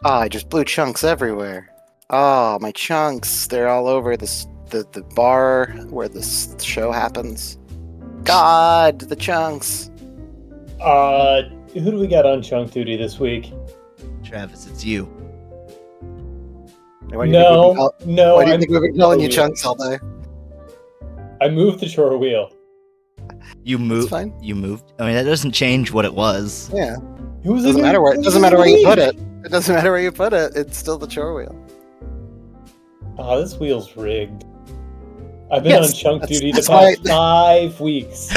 Oh, I just blew chunks everywhere. Oh, my chunks. They're all over the bar where this show happens. God, the chunks. Who do we got on chunk duty this week? Travis, it's you. Why do you think we've been why do you I'm think we've been calling you chunks all day? I moved the chore wheel. You moved. fine. You moved. I mean, that doesn't change what it was. Yeah. It was Doesn't a new, matter where it was doesn't a matter new where you put week. it. It doesn't matter where you put it. It's still the chore wheel. Oh, this wheel's rigged. I've been Yes, on chunk that's- duty the that's past why- 5 weeks.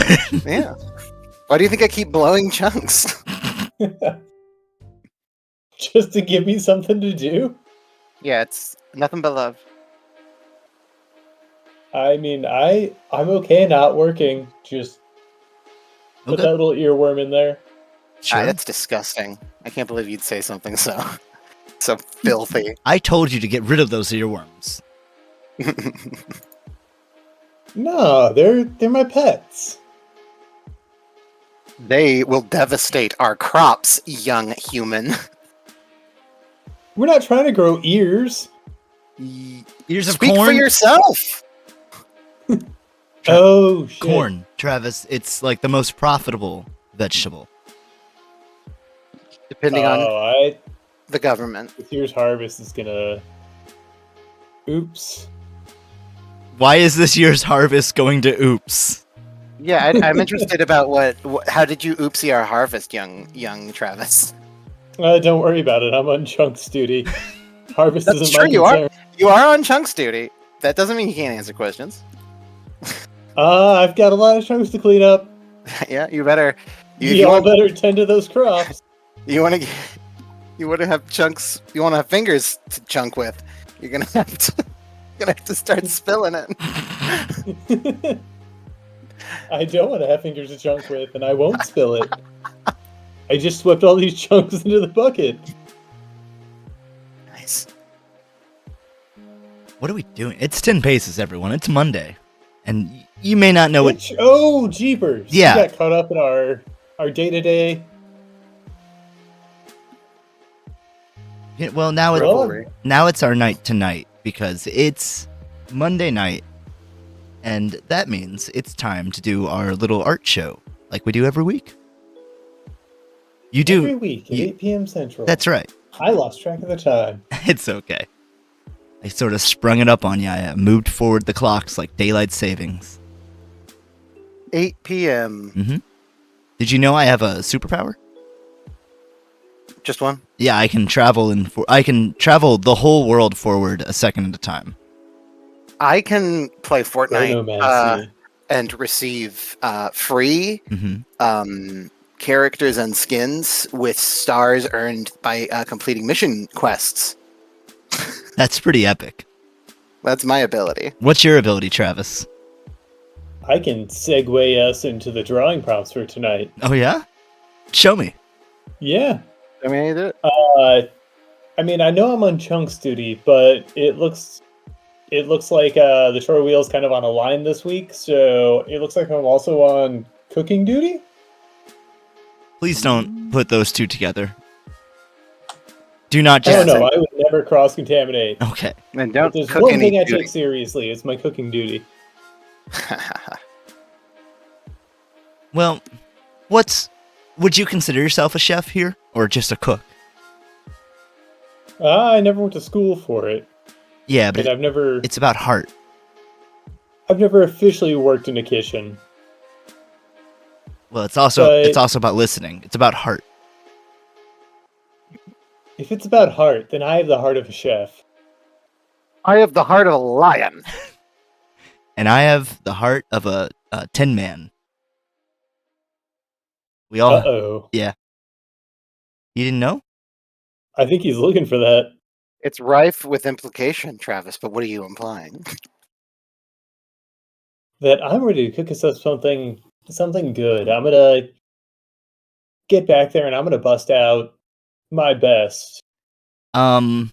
Yeah. Why do you think I keep blowing chunks? Just to give me something to do? Yeah, it's nothing but love. I mean, I'm okay not working. Just put Okay. that little earworm in there. Sure. That's disgusting. I can't believe you'd say something so filthy. I told you to get rid of those earworms. No, they're my pets. They will devastate our crops, young human. We're not trying to grow ears. Ears of Speak corn. for yourself. Oh, shit. Corn, Travis. It's like the most profitable vegetable. Depending on Oh, the government. this year's harvest is gonna... Oops. Why is this year's harvest going to oops? Yeah, I'm interested about how did you oopsie our harvest, young Travis? Don't worry about it. I'm on chunks duty. Harvest That's isn't true. my You concern. You are on chunks duty. That doesn't mean you can't answer questions. I've got a lot of chunks to clean up. Yeah, you better. You all better tend to those crops. You want to have chunks. You want to have fingers to chunk with. You're gonna have to start spilling it. I don't want to have fingers to chunk with, and I won't spill it. I just swept all these chunks into the bucket. Nice. What are we doing? It's 10 paces, everyone. It's Monday. And you may not know what... Oh, jeepers. Yeah. We got caught up in our day-to-day. Yeah, well, now it's our night tonight because it's Monday night. And that means it's time to do our little art show like we do every week. You do. Every week at 8 p.m. Central. That's right. I lost track of the time. It's okay. I sort of sprung it up on you. I moved forward the clocks like daylight savings. 8 p.m. Mm-hmm. Did you know I have a superpower? Just one. Yeah, I can travel I can travel the whole world forward a second at a time. I can play Fortnite Chronomancy. and receive free Mm-hmm. Characters and skins with stars earned by completing mission quests. That's pretty epic. That's my ability. What's your ability, Travis? I can segue us into the drawing prompts for tonight. Oh yeah? Show me. Yeah. I mean, I did it. I mean, I know I'm on chunks duty, but it looks like the chore wheel's kind of on a line this week, so it looks like I'm also on cooking duty. Please don't put those two together. Do not Oh just... no, I would never cross-contaminate. Okay. And If don't there's cook one any thing I duty. take seriously, it's my cooking duty. Well, would you consider yourself a chef here or just a cook? I never went to school for it, Yeah, but and it's about heart. I've never officially worked in a kitchen. Well, it's also But- about listening. It's about heart. If it's about heart, then I have the heart of a chef. I have the heart of a lion. And I have the heart of a tin man. We all... Uh-oh. You didn't know? I think he's looking for that. It's rife with implication, Travis, but what are you implying? That I'm ready to cook us up something good. I'm gonna get back there and I'm gonna bust out my best. But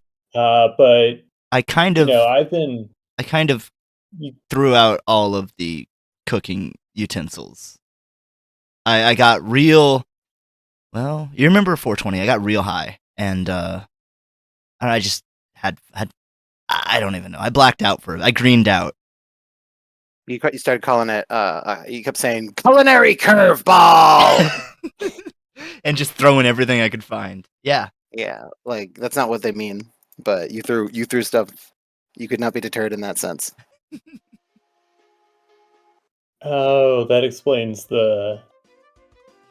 I kind you of know, I kind of You- threw out all of the cooking utensils. I got real... Well, you remember 420. I got real high. And And I just had I don't even know. I blacked out for it. I greened out. You started calling it. You kept saying culinary curveball. And just throwing everything I could find. Yeah. Yeah, like that's not what they mean. But you threw stuff. You could not be deterred in that sense. Oh, that explains the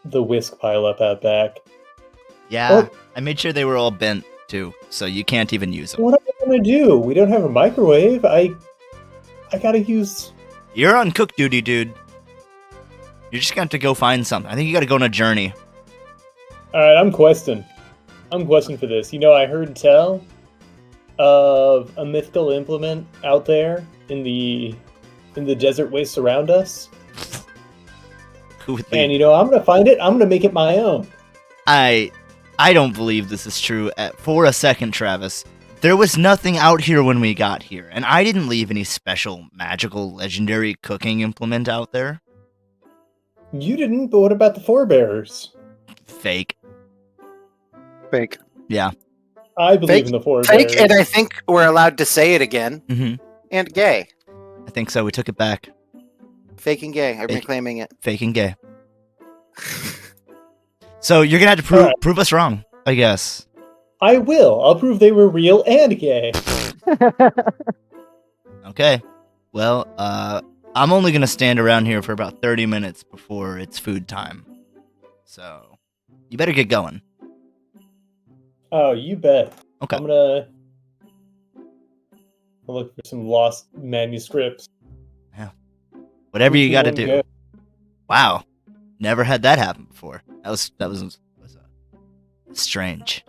whisk pileup out back. Yeah. I made sure they were all bent too, so you can't even use them. What am I gonna do? We don't have a microwave. I gotta use. You're on cook duty, dude. You're just gonna have to go find something. I think you gotta go on a journey. All right, I'm questing for this. You know, I heard tell of a mythical implement out there in the desert wastes around us. Who would leave? And you know, I'm gonna find it. I'm gonna make it my own. I don't believe this is true for a second, Travis. There was nothing out here when we got here, and I didn't leave any special, magical, legendary cooking implement out there. You didn't, but what about the forebearers? Fake. Fake. Yeah. I believe in the forebearers. Fake, and I think we're allowed to say it again. Mm-hmm. And gay. I think so. We took it back. Fake and gay. I'm reclaiming it. Fake and gay. So you're gonna have to prove us wrong, I guess. I will. I'll prove they were real and gay. Okay. Well, I'm only gonna stand around here for about 30 minutes before it's food time. So you better get going. Oh, you bet. Okay. I'm gonna look for some lost manuscripts. Yeah. Whatever you got to do. Go. Wow. Never had that happen before. That was strange.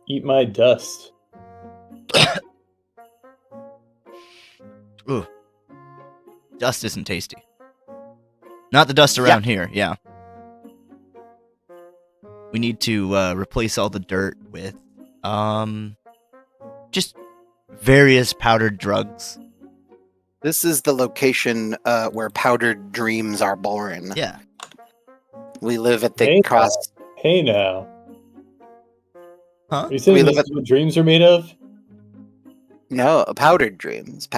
Eat my dust. Ooh. Dust isn't tasty. Not the dust around here, yeah. We need to replace all the dirt with just various powdered drugs. This is the location where powdered dreams are born. Yeah. We live at the cross. Hey now. Huh? Are you saying this is what dreams are made of? No, powdered dreams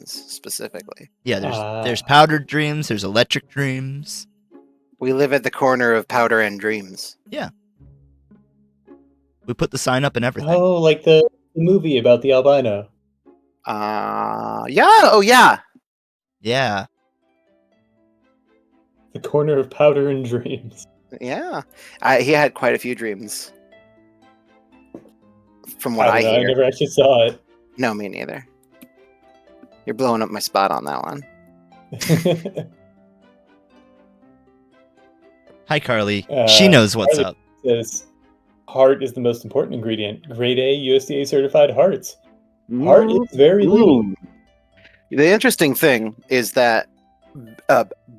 specifically. Yeah, there's powdered dreams, there's electric dreams. We live at the corner of powder and dreams. Yeah. We put the sign up and everything. Oh, like the movie about the albino. Yeah. Oh, yeah. Yeah. The corner of powder and dreams. Yeah. He had quite a few dreams. From what I hear. I never actually saw it. No, me neither. You're blowing up my spot on that one. Hi, Carly. She knows what's Carly up. Says heart is the most important ingredient. Grade A USDA certified hearts. Heart is very lean. The interesting thing is that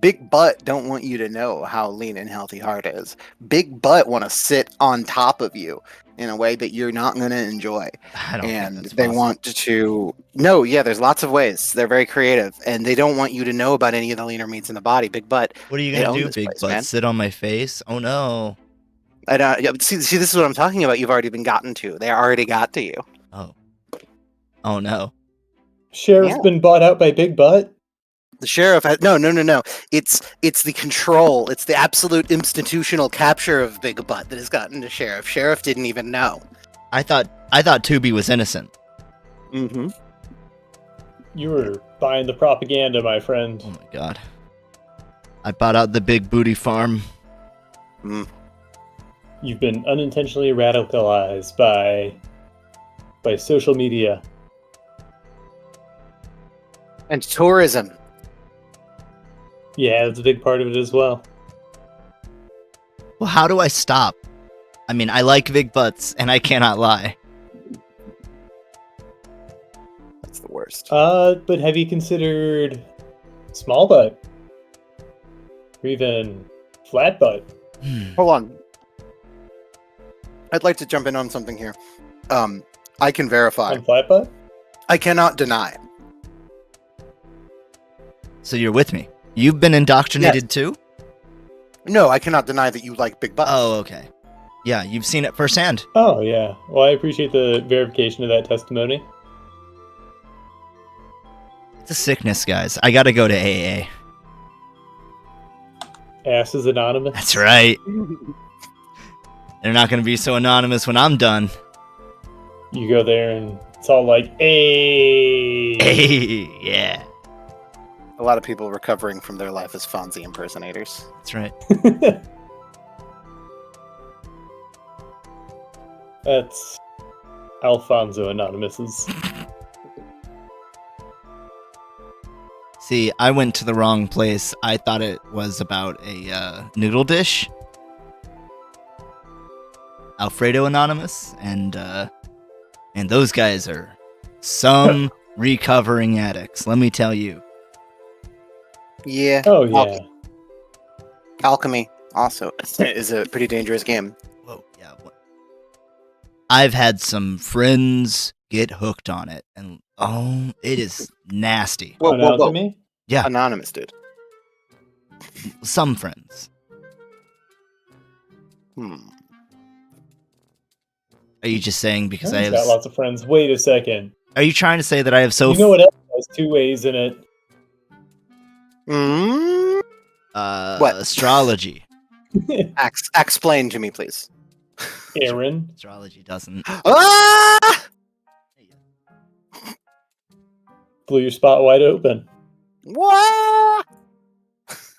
Big Butt don't want you to know how lean and healthy heart is. Big Butt want to sit on top of you in a way that you're not going to enjoy. I don't and think that's they possible. want to no, yeah, there's lots of ways. They're very creative, and they don't want you to know about any of the leaner meats in the body. Big Butt. What are you they gonna own do, this Big place, Butt? man. Sit on my face? Oh no. See, this is what I'm talking about. You've already been gotten to. They already got to you. Oh no. Sheriff's been bought out by Big Butt. The sheriff has no. It's the control. It's the absolute institutional capture of Big Butt that has gotten to Sheriff. Sheriff didn't even know. I thought Tubi was innocent. Mm-hmm. You were buying the propaganda, my friend. Oh my god. I bought out the big booty farm. You've been unintentionally radicalized by social media. And tourism. Yeah, that's a big part of it as well. Well, how do I stop? I mean, I like big butts, and I cannot lie. That's the worst. But have you considered small butt? Or even flat butt? Hold on. I'd like to jump in on something here. I can verify. On flat butt? I cannot deny. So you're with me. You've been indoctrinated too? No, I cannot deny that you like big butts. Oh, okay. Yeah, you've seen it firsthand. Oh, yeah. Well, I appreciate the verification of that testimony. It's a sickness, guys. I gotta go to AA. Ass is anonymous. That's right. They're not gonna be so anonymous when I'm done. You go there and it's all like, hey. Hey, yeah. A lot of people recovering from their life as Fonzie impersonators. That's right. That's Alfonso Anonymous's. See, I went to the wrong place. I thought it was about a noodle dish. Alfredo Anonymous, and those guys are some recovering addicts, let me tell you. Yeah. Oh, yeah. Alchemy also is a pretty dangerous game. Whoa, yeah. I've had some friends get hooked on it, and it is nasty. Whoa, whoa, whoa. Alchemy? Yeah. Anonymous, dude. Some friends. Are you just saying because I have got lots of friends. Wait a second. Are you trying to say that I have so? You know what else has 2 A's in it? What? Astrology. Explain to me, please. Aaron. Astrology doesn't. Ah! Blew your spot wide open. What?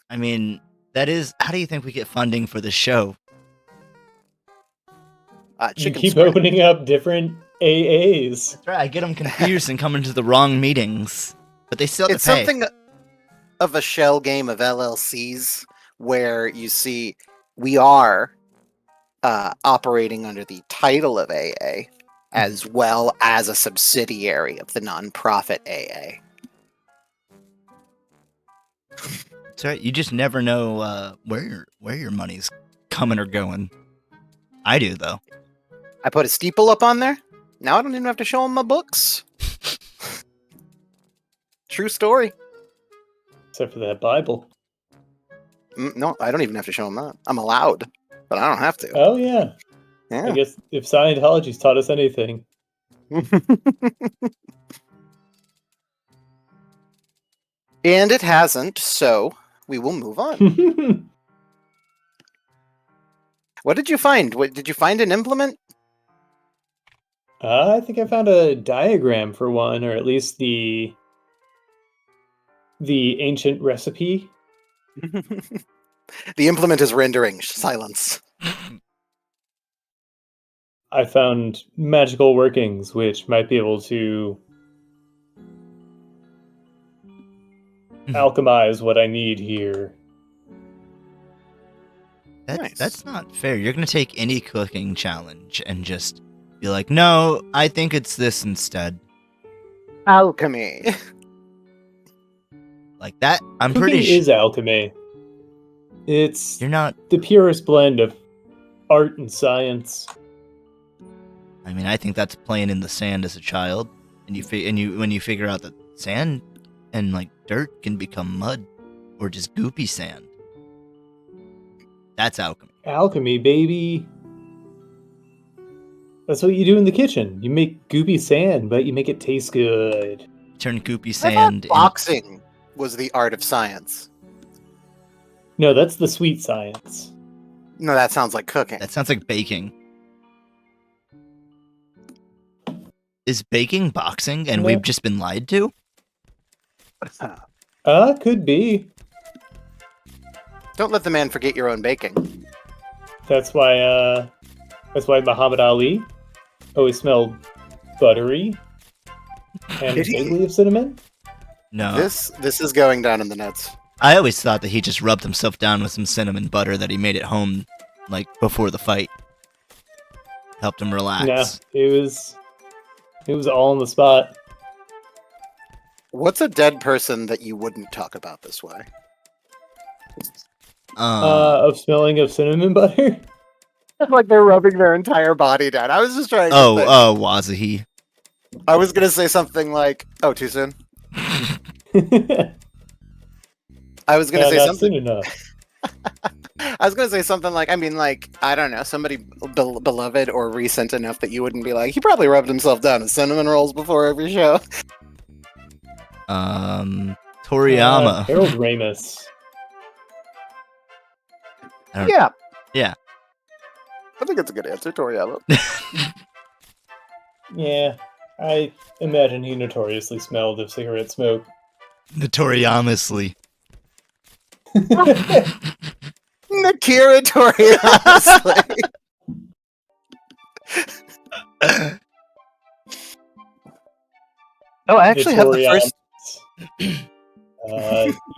I mean, that is. How do you think we get funding for the show? You keep opening up different AAs. That's right. I get them confused and come into the wrong meetings, but they still have It's to pay. something of a shell game of LLCs where you see we are operating under the title of AA as well as a subsidiary of the nonprofit AA. That's right. You just never know where your money's coming or going. I do, though. I put a steeple up on there. Now I don't even have to show them my books. True story. Except for that Bible. No, I don't even have to show them that. I'm allowed, but I don't have to. Oh, yeah. Yeah. I guess if Scientology's taught us anything. And it hasn't, so we will move on. What did you find? Did you find an implement? I think I found a diagram for one, or at least the ancient recipe. The implement is rendering. Silence. I found magical workings, which might be able to alchemize what I need here. Nice. That's not fair. You're going to take any cooking challenge and just be like, no, I think it's this instead. Alchemy. Like that, I'm Cooking pretty sure. is alchemy. It's You're not. the purest blend of art and science. I mean, I think that's playing in the sand as a child, and when you figure out that sand and like dirt can become mud or just goopy sand. That's alchemy. Alchemy, baby. That's what you do in the kitchen. You make goopy sand, but you make it taste good. Turn goopy I sand. thought boxing was the art of science. No, that's the sweet science. No, that sounds like cooking. That sounds like baking. Is baking boxing, and No. we've just been lied to? Could be. Don't let the man forget your own baking. That's why Muhammad Ali always smelled buttery and Did he? vaguely of cinnamon. No. This is going down in the nuts. I always thought that he just rubbed himself down with some cinnamon butter that he made at home, like, before the fight. Helped him relax. No, it was all on the spot. What's a dead person that you wouldn't talk about this way? Of smelling of cinnamon butter. Like they're rubbing their entire body down. I was just trying to think. Wazahi. I was gonna say something like, "Oh, too soon." I was gonna say not something. soon enough. I was gonna say something like, I mean, like, I don't know, somebody beloved or recent enough that you wouldn't be like, he probably rubbed himself down with cinnamon rolls before every show. Toriyama. Harold Ramis. Yeah. Yeah. I think it's a good answer, Toriyama. Yeah, I imagine he notoriously smelled of cigarette smoke. Notoriously. Nakira Toriyama. Oh, I actually have the first.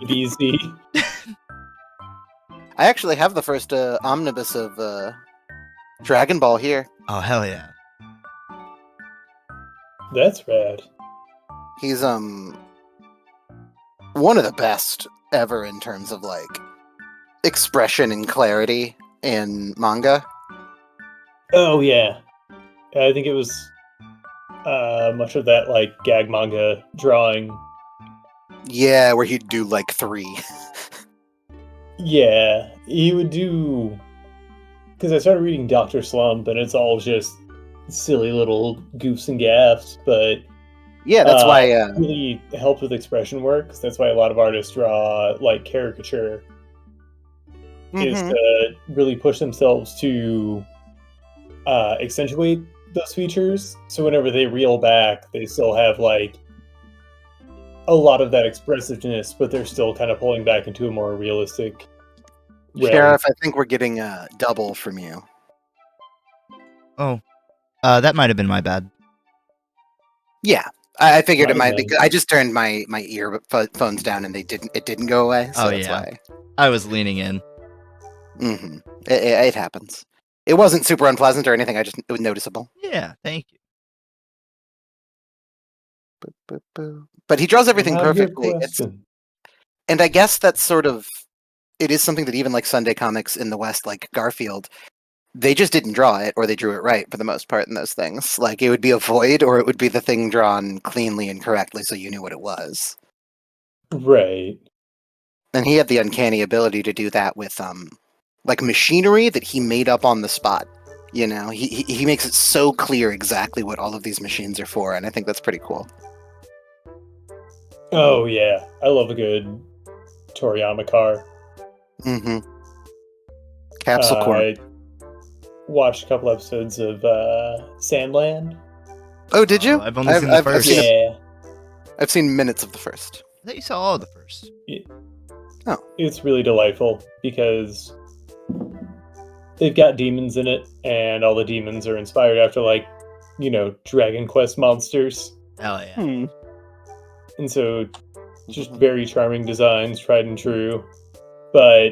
EDZ. I actually have the first omnibus of Dragon Ball here. Oh, hell yeah. That's rad. He's one of the best ever in terms of like expression and clarity in manga. Oh yeah, I think it was much of that like gag manga drawing. Yeah, where he'd do like 3. Yeah, he would do. Because I started reading Dr. Slump, and it's all just silly little goofs and gaffs, but Yeah, that's why. it really helped with expression work. 'Cause that's why a lot of artists draw like caricature, is to really push themselves to accentuate those features. So whenever they reel back, they still have like a lot of that expressiveness, but they're still kind of pulling back into a more realistic realm. Sheriff, I think we're getting a double from you. Oh, that might have been my bad. Yeah, I figured it might be. I just turned my earphones down and it didn't go away. So that's why. I was leaning in. Mm-hmm. It happens. It wasn't super unpleasant or anything. It was noticeable. Yeah, thank you. But he draws everything perfectly. And I guess that's sort of, it is something that even like Sunday comics in the West, like Garfield, they just didn't draw it, or they drew it right for the most part in those things. Like it would be a void, or it would be the thing drawn cleanly and correctly, so you knew what it was. Right. And he had the uncanny ability to do that with like machinery that he made up on the spot. You know, he makes it so clear exactly what all of these machines are for, and I think that's pretty cool. Oh yeah, I love a good Toriyama car. Mm-hmm. Capsule Corp. I watched a couple episodes of Sandland. Oh, did you? I've only seen the first. I've seen minutes of the first. I thought you saw all the first. Oh. It's really delightful because they've got demons in it, and all the demons are inspired after, like, you know, Dragon Quest monsters. Hell yeah. And so, just very charming designs, tried and true. But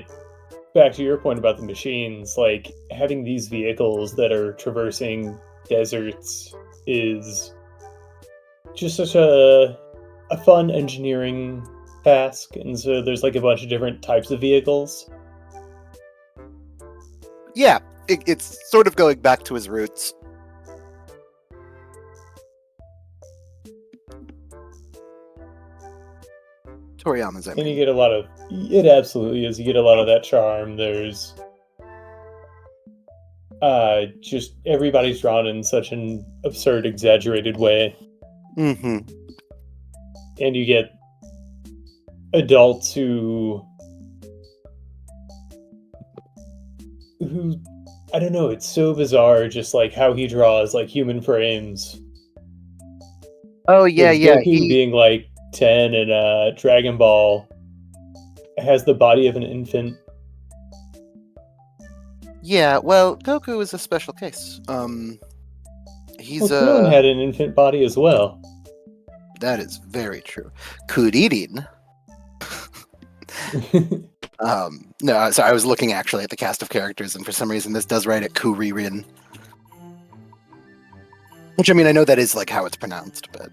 back to your point about the machines, like, having these vehicles that are traversing deserts is just such a fun engineering task. And so there's like a bunch of different types of vehicles. Yeah, it's sort of going back to his roots. Toriyama's, And you get a lot of, it absolutely is, you get a lot of that charm. There's just everybody's drawn in such an absurd, exaggerated way. Mm-hmm. And you get adults who I don't know, it's so bizarre just like how he draws like human frames. Oh yeah, yeah. Goku being like 10 and Dragon Ball has the body of an infant. Yeah, well, Goku is a special case. He's Krillin had an infant body as well. That is very true. Kuririn. No, sorry, I was looking actually at the cast of characters, and for some reason this does write it Kuririn. Which, I mean, I know that is like how it's pronounced, but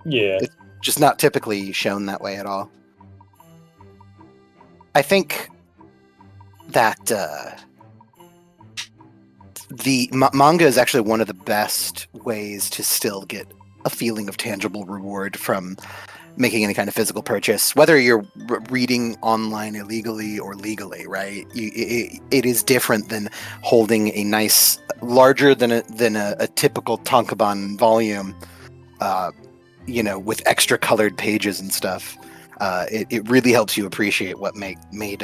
yeah, it's just not typically shown that way at all. I think that the manga is actually one of the best ways to still get a feeling of tangible reward from making any kind of physical purchase, whether you're reading online illegally or legally, right? It is different than holding a nice, larger than a typical tankobon volume, with extra colored pages and stuff. It really helps you appreciate what made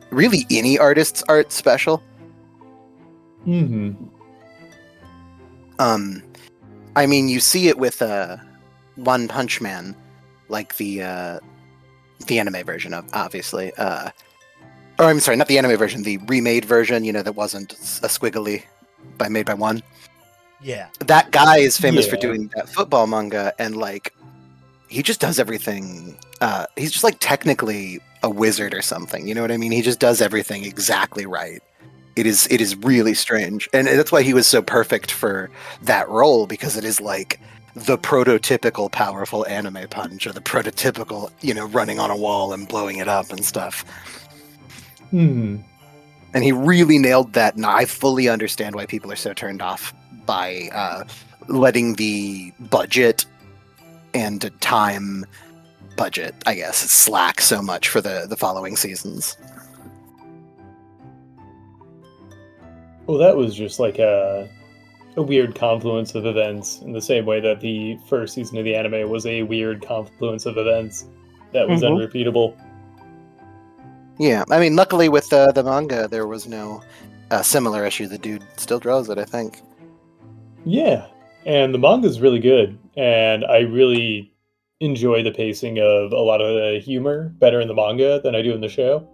really any artist's art special. Mm-hmm. I mean, you see it with One Punch Man, like the anime version of, obviously. Or I'm sorry, not the anime version, the remade version. That wasn't a squiggly, made by One. Yeah. That guy is famous for doing that football manga, and like, he just does everything. He's just like technically a wizard or something. You know what I mean? He just does everything exactly right. It is really strange, and that's why he was so perfect for that role, because it is like the prototypical powerful anime punch, or the prototypical, running on a wall and blowing it up and stuff. Hmm. And he really nailed that, and I fully understand why people are so turned off by letting the budget and time budget, I guess, slack so much for the following seasons. Well, that was just like a weird confluence of events, in the same way that the first season of the anime was a weird confluence of events that was unrepeatable. Yeah, I mean, luckily with the manga, there was no similar issue. The dude still draws it, I think. Yeah, and the manga's really good, and I really enjoy the pacing of a lot of the humor better in the manga than I do in the show.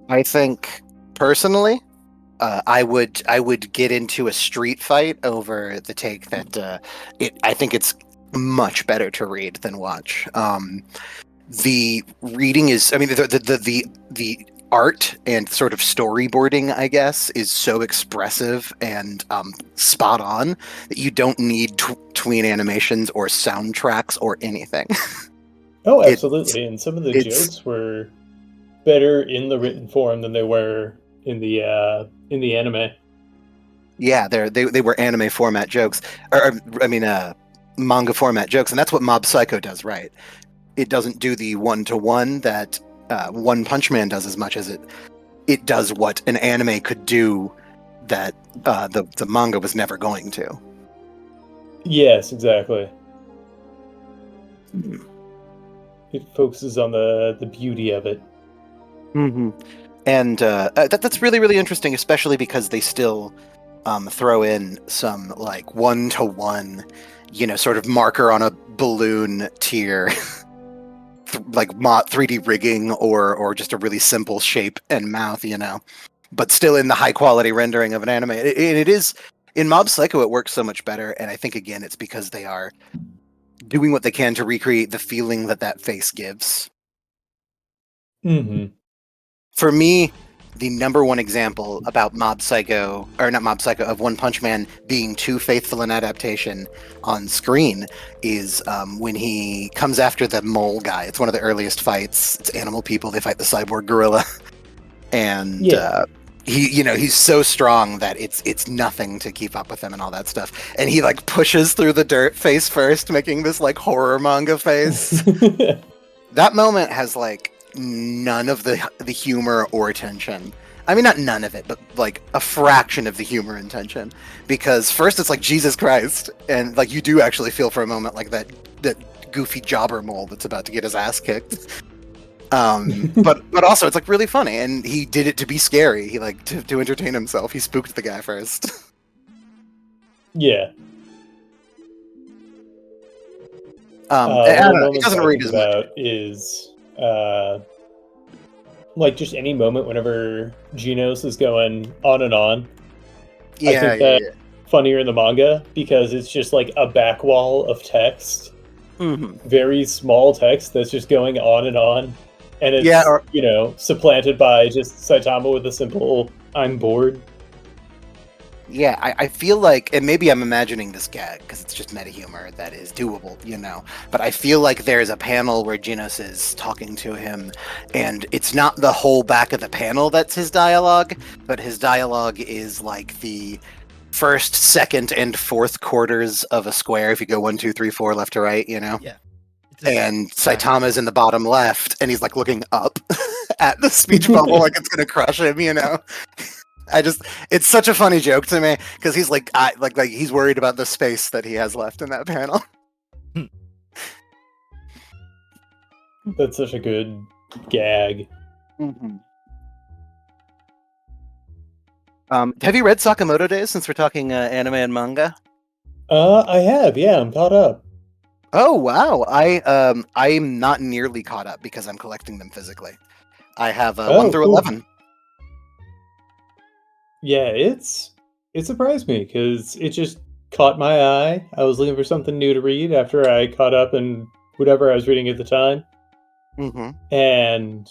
I think, personally, I would get into a street fight over the take that I think it's much better to read than watch. The reading is, I mean, the art and sort of storyboarding, I guess, is so expressive and spot on that you don't need tween animations or soundtracks or anything. Oh, absolutely. And some of the jokes were better in the written form than they were in the anime. Yeah, they were anime format jokes, manga format jokes, and that's what Mob Psycho does right. It doesn't do the one-to-one that One Punch Man does as much as it does what an anime could do that the manga was never going to. Yes, exactly. It focuses on the beauty of it. Mm-hmm. And that's really, really interesting, especially because they still throw in some like one-to-one, sort of marker on a balloon tier, like 3D rigging or just a really simple shape and mouth, but still in the high-quality rendering of an anime. It is, in Mob Psycho, it works so much better, and I think, again, it's because they are doing what they can to recreate the feeling that face gives. Mm-hmm. For me, the number one example about of One Punch Man being too faithful an adaptation on screen is when he comes after the mole guy. It's one of the earliest fights. It's animal people. They fight the cyborg gorilla. And he's so strong that it's nothing to keep up with him and all that stuff. And he like pushes through the dirt face first, making this like horror manga face. That moment has like none of the humor or tension. I mean, not none of it, but like a fraction of the humor and tension. Because first it's like, Jesus Christ, and like you do actually feel for a moment like that goofy jobber mole that's about to get his ass kicked. But also it's like really funny, and he did it to be scary. He like to entertain himself. He spooked the guy first. Yeah. I don't know. It doesn't read as much. Is like just any moment whenever Genos is going on and on. Yeah, I think that's funnier in the manga because it's just like a back wall of text, very small text that's just going on and on, and it's supplanted by just Saitama with a simple "I'm bored." Yeah, I feel like, and maybe I'm imagining this gag because it's just meta humor that is doable, but I feel like there's a panel where Genos is talking to him, and it's not the whole back of the panel that's his dialogue, but his dialogue is like the first, second, and fourth quarters of a square if you go 1, 2, 3, 4 left to right, Yeah. and Saitama's in the bottom left, and he's like looking up at the speech bubble like it's gonna crush him, you know. It's such a funny joke to me because he's like he's worried about the space that he has left in that panel. That's such a good gag. Mm-hmm. Have you read Sakamoto Days since we're talking anime and manga? I have, yeah, I'm caught up. Oh wow, I'm not nearly caught up because I'm collecting them physically. I have 1 through cool. 11. Yeah, it surprised me because it just caught my eye. I was looking for something new to read after I caught up in whatever I was reading at the time, and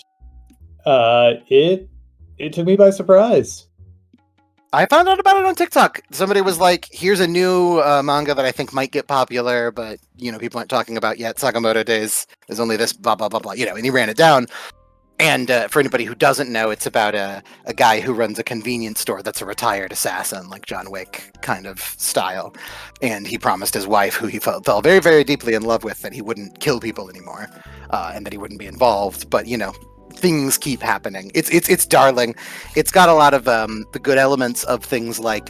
it took me by surprise. I found out about it on TikTok. Somebody was like, "Here's a new manga that I think might get popular, but people aren't talking about yet. Sakamoto Days. There's only this blah blah blah blah." And he ran it down. And for anybody who doesn't know, it's about a guy who runs a convenience store that's a retired assassin, like John Wick kind of style. And he promised his wife, who he fell very, very deeply in love with, that he wouldn't kill people anymore, and that he wouldn't be involved. But things keep happening. It's darling. It's got a lot of the good elements of things like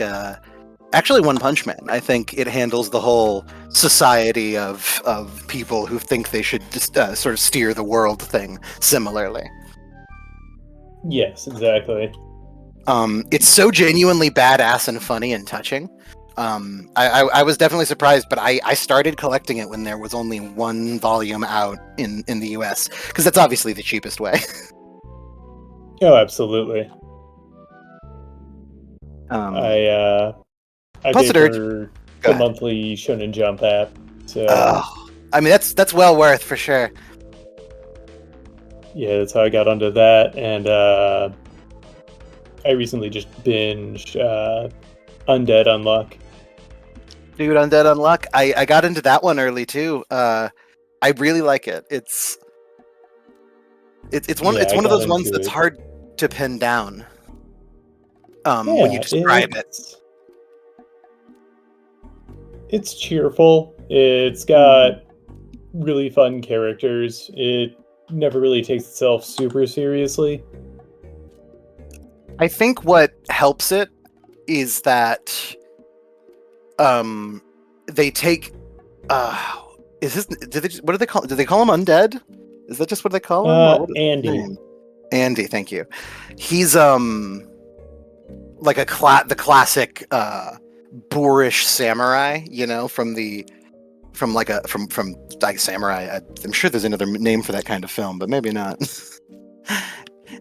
actually One Punch Man. I think it handles the whole society of people who think they should just sort of steer the world thing similarly. Yes, exactly. It's so genuinely badass and funny and touching. I was definitely surprised, but I started collecting it when there was only 1 volume out in the US, because that's obviously the cheapest way. Oh, absolutely. I Plus paid for the monthly Shonen Jump app. So I mean that's well worth for sure. Yeah, that's how I got onto that, and I recently just binged Undead Unluck. Dude, Undead Unluck. I got into that one early too. I really like it. It's one of those ones that's hard to pin down. When you describe it. It's cheerful. It's got really fun characters. It never really takes itself super seriously. I think what helps it is that they take what do they call? Do they call him undead? Is that just what they call him? Andy. Andy, thank you. He's like the classic boorish samurai, from samurai. I'm sure there's another name for that kind of film, but maybe not.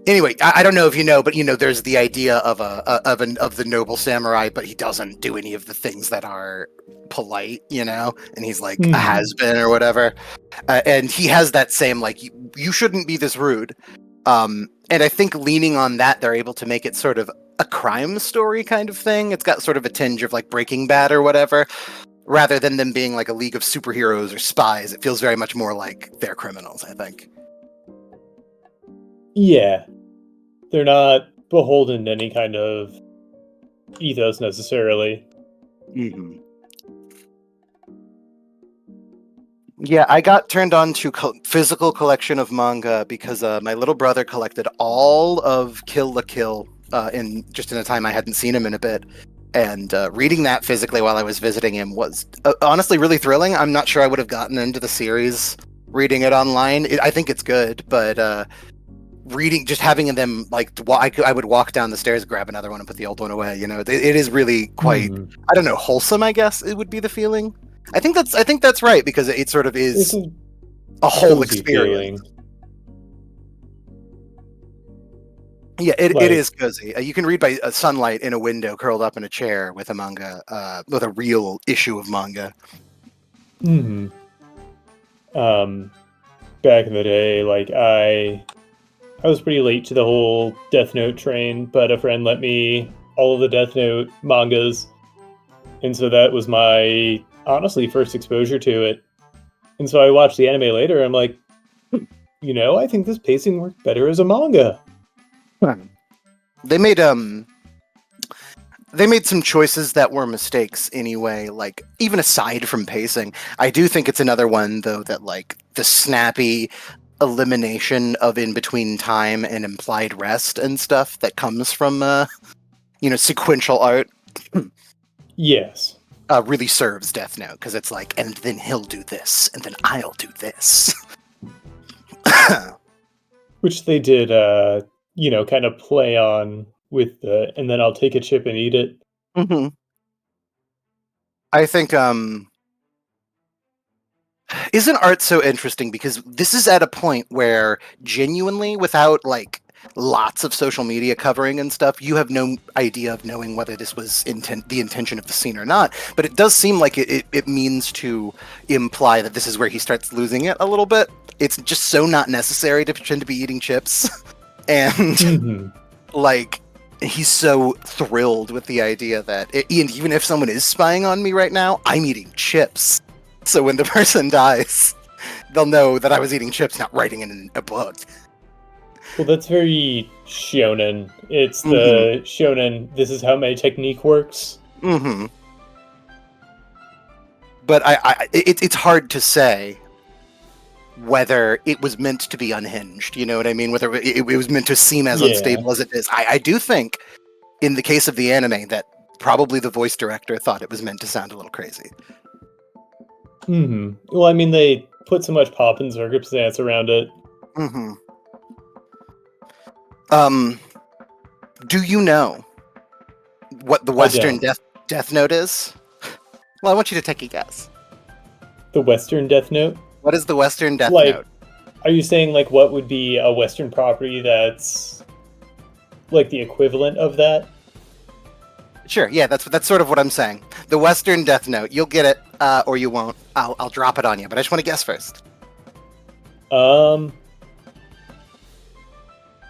Anyway, I don't know if you know, but there's the idea of the noble samurai, but he doesn't do any of the things that are polite, and he's like a has-been or whatever, and he has that same like you shouldn't be this rude, and I think leaning on that, they're able to make it sort of a crime story kind of thing. It's got sort of a tinge of like Breaking Bad or whatever, rather than them being like a league of superheroes or spies. It feels very much more like they're criminals, I think. Yeah. They're not beholden to any kind of ethos necessarily. Mm-hmm. Yeah, I got turned on to physical collection of manga because my little brother collected all of Kill la Kill in a time I hadn't seen him in a bit. And reading that physically while I was visiting him was honestly really thrilling. I'm not sure I would have gotten into the series reading it online. I think it's good, but just having them like I would walk down the stairs, grab another one, and put the old one away. It is really quite I don't know, wholesome, I guess it would be the feeling. I think that's right, because it sort of is a whole experience. Feeling. Yeah, it is cozy. You can read by sunlight in a window, curled up in a chair with a manga, with a real issue of manga. Back in the day, like I was pretty late to the whole Death Note train, but a friend lent me all of the Death Note mangas, and so that was my honestly first exposure to it. And so I watched the anime later, and I'm like, I think this pacing worked better as a manga. They made some choices that were mistakes anyway, like even aside from pacing. I do think it's another one though that like the snappy elimination of in between time and implied rest and stuff that comes from sequential art. Yes. Really serves Death Note, because it's like, and then he'll do this, and then I'll do this. Which they did, kind of play on with the, and then I'll take a chip and eat it. Mm-hmm. I think, isn't art so interesting, because this is at a point where genuinely, without like lots of social media covering and stuff, you have no idea of knowing whether this was the intention of the scene or not. But it does seem like it means to imply that this is where he starts losing it a little bit. It's just so not necessary to pretend to be eating chips. And like, he's so thrilled with the idea that even if someone is spying on me right now, I'm eating chips. So when the person dies, they'll know that I was eating chips, not writing it in a book. Well, that's very shonen. It's the shonen, this is how my technique works. Mm-hmm. But it's hard to say whether it was meant to be unhinged, you know what I mean? Whether it was meant to seem as unstable as it is. I do think, in the case of the anime, that probably the voice director thought it was meant to sound a little crazy. Well, I mean, they put so much pop and circumstance around it. Do you know what the Western Death Note is? Well, I want you to take a guess. The Western Death Note? What is the Western Death Note? Are you saying, like, what would be a Western property that's, like, the equivalent of that? Sure, yeah, that's sort of what I'm saying. The Western Death Note. You'll get it, or you won't. I'll drop it on you, but I just want to guess first.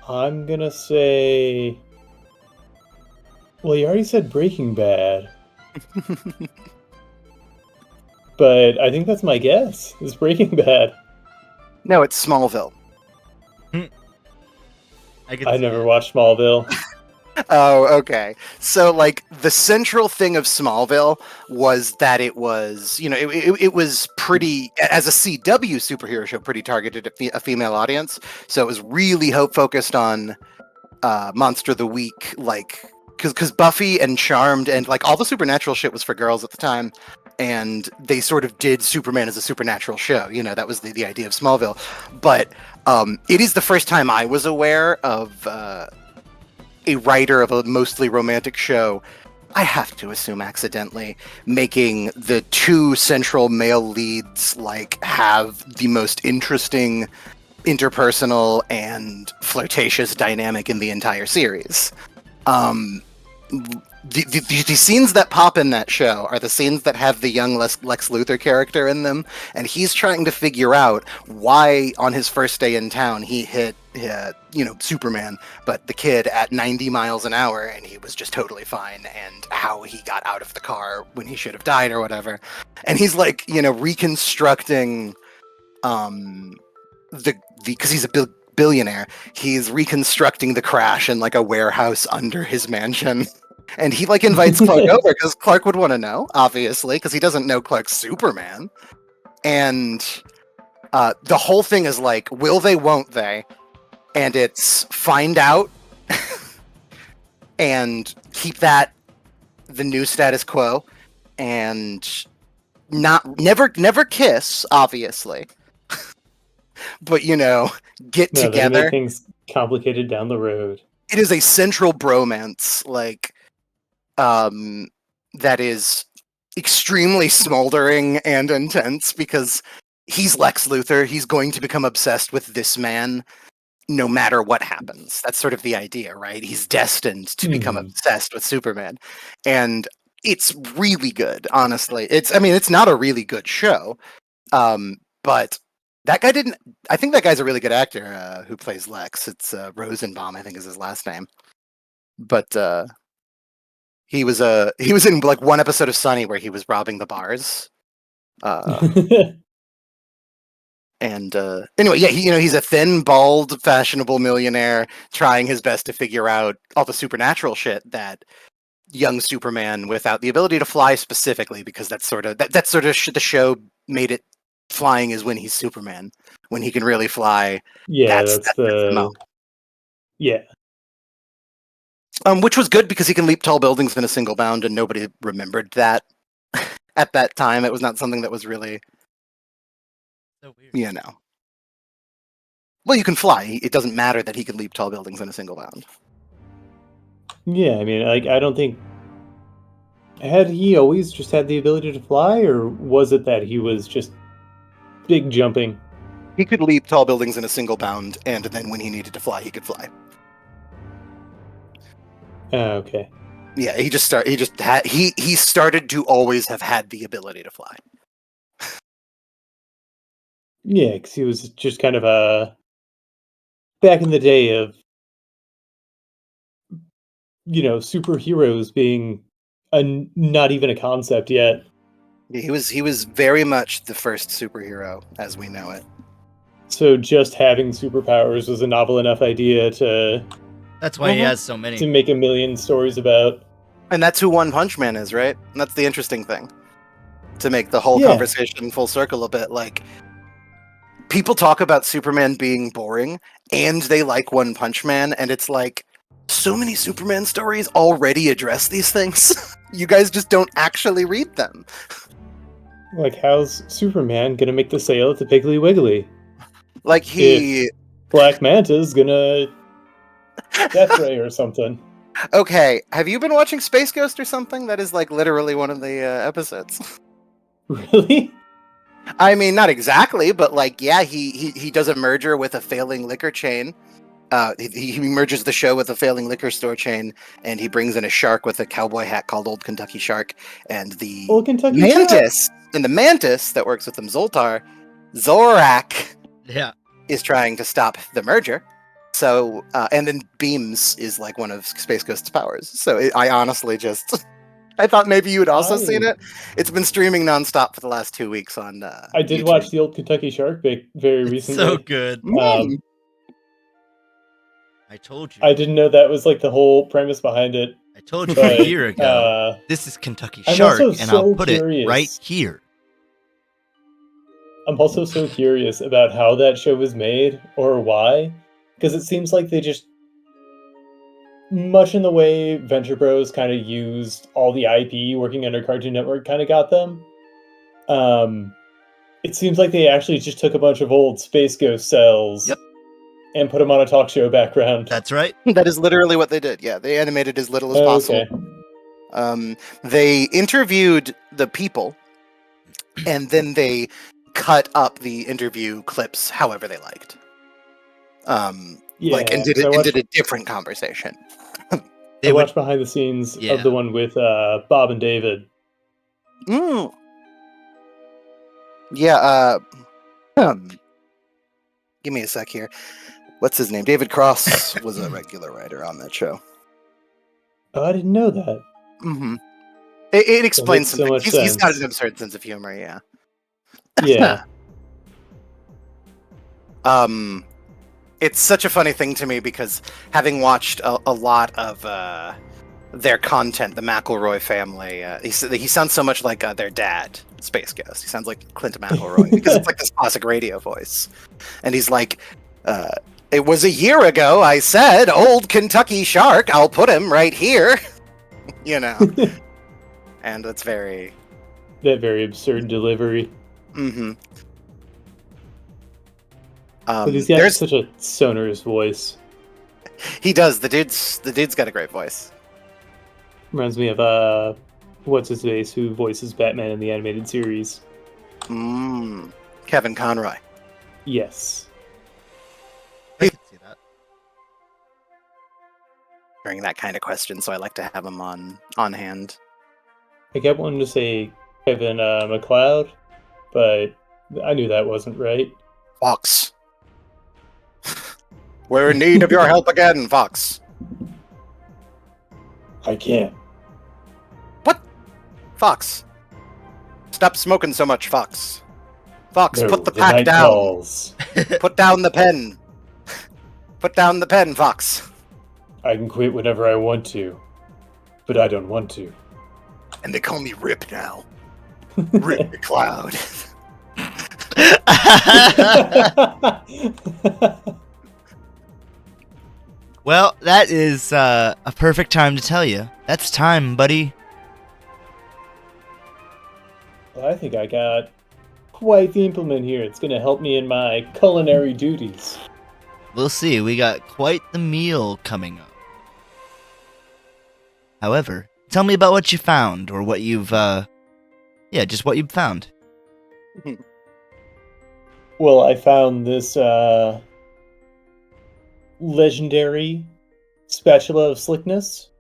I'm gonna say... Well, you already said Breaking Bad. But I think that's my guess. It's Breaking Bad. No, it's Smallville. I never watched Smallville. Oh, okay. So, like, the central thing of Smallville was that it was, it was pretty, as a CW superhero show, pretty targeted at a female audience. So it was really focused on Monster of the Week, like, because Buffy and Charmed and, like, all the supernatural shit was for girls at the time. And they sort of did Superman as a supernatural show. That was the idea of Smallville. But it is the first time I was aware of a writer of a mostly romantic show, I have to assume accidentally, making the two central male leads like have the most interesting interpersonal and flirtatious dynamic in the entire series. The scenes that pop in that show are the scenes that have the young Lex Luthor character in them, and he's trying to figure out why on his first day in town he hit Superman, but the kid at 90 miles an hour, and he was just totally fine, and how he got out of the car when he should have died or whatever. And he's like, reconstructing because he's a billionaire, he's reconstructing the crash in like a warehouse under his mansion. And he like invites Clark over because Clark would want to know, obviously, because he doesn't know Clark's Superman. And the whole thing is like, will they, won't they? And it's find out and keep that the new status quo, and never kiss, obviously. But get together. Make things complicated down the road. It is a central bromance, like that is extremely smoldering and intense, because he's Lex Luthor. He's going to become obsessed with this man no matter what happens. That's sort of the idea, right? He's destined to become obsessed with Superman. And it's really good, honestly. It's not a really good show. But that guy I think that guy's a really good actor who plays Lex. It's Rosenbaum, I think is his last name. But he was in like one episode of Sunny where he was robbing the bars. And anyway, yeah, he's a thin, bald, fashionable millionaire trying his best to figure out all the supernatural shit that young Superman without the ability to fly specifically, because that's sort of the show made it flying is when he's Superman. When he can really fly. Yeah, That's the moment. Yeah. Which was good because he can leap tall buildings in a single bound, and nobody remembered that at that time. It was not something that was really, So weird. you know. Well, you can fly. It doesn't matter that he can leap tall buildings in a single bound. Yeah, I mean, like, I don't think... Had he always just had the ability to fly, or was it that he was just big jumping? He could leap tall buildings in a single bound, and then when he needed to fly, he could fly. Okay. Yeah, he started to always have had the ability to fly. Yeah, because he was just kind of back in the day of, superheroes being not even a concept yet. He was very much the first superhero as we know it. So just having superpowers was a novel enough idea to That's why he has so many. to make a million stories about. And that's who One Punch Man is, right? And that's the interesting thing. To make the whole Yeah. conversation full circle a bit, like, people talk about Superman being boring, and they like One Punch Man, and it's like, so many Superman stories already address these things. You guys just don't actually read them. Like, how's Superman gonna make the sale at the Piggly Wiggly? Like, Black Manta's gonna death ray or something. Okay, have you been watching Space Ghost or something? That is, like, literally one of the episodes. Really? I mean, not exactly, but, like, yeah, he does a merger with a failing liquor chain. He merges the show with a failing liquor store chain, and he brings in a shark with a cowboy hat called Old Kentucky Shark, and the Old Kentucky mantis, and the mantis that works with him, Zoltar, Zorak, Yeah. is trying to stop the merger. So, and then Beams is like one of Space Ghost's powers. So I honestly just, I thought maybe you had also seen it. It's been streaming nonstop for the last 2 weeks on. I did YouTube. watch the Old Kentucky Shark very It's recently. so good. I told you. I didn't know that was like the whole premise behind it. I told you a year ago. This is Kentucky Shark, and I'll put it right here. I'm also so curious about how that show was made, or why, because it seems like they just, much in the way Venture Bros kind of used all the IP working under Cartoon Network kind of got them. It seems like they actually just took a bunch of old Space Ghost cells. Yep. And put them on a talk show background. That's right. That is literally what they did. Yeah, they animated as little as possible. Okay. They interviewed the people, and then they cut up the interview clips however they liked. And did a different conversation. I watched behind the scenes of the one with Bob and David. Yeah. Give me a sec here. What's his name? David Cross was a regular writer on that show. Oh, I didn't know that. Mm-hmm. It explains some things. He's got an absurd sense of humor, yeah. Yeah. It's such a funny thing to me because having watched a lot of their content, the McElroy family, he sounds so much like their dad, Space Ghost. He sounds like Clint McElroy because it's like this classic radio voice. And he's like, it was a year ago I said, Old Kentucky Shark, I'll put him right here. You know. And that's very absurd delivery. Mm-hmm. But he's got such a sonorous voice. He does. The dude's got a great voice. Reminds me of what's his face, who voices Batman in the animated series. Kevin Conroy. Yes. I can see that. During that kind of question, so I like to have him on hand. I kept wanting to say Kevin McLeod, but I knew that wasn't right. Fox. We're in need of your help again, Fox. I can't. What? Fox. Stop smoking so much, Fox. Fox, No, put the pack down. Calls. Put down the pen. Put down the pen, Fox. I can quit whenever I want to, but I don't want to. And they call me Rip now. Rip McLeod. Well, that is a perfect time to tell you. That's time, buddy. Well, I think I got quite the implement here. It's going to help me in my culinary duties. We'll see. We got quite the meal coming up. However, tell me about what you found, or what you've, just what you've found. Well, I found this legendary spatula of slickness.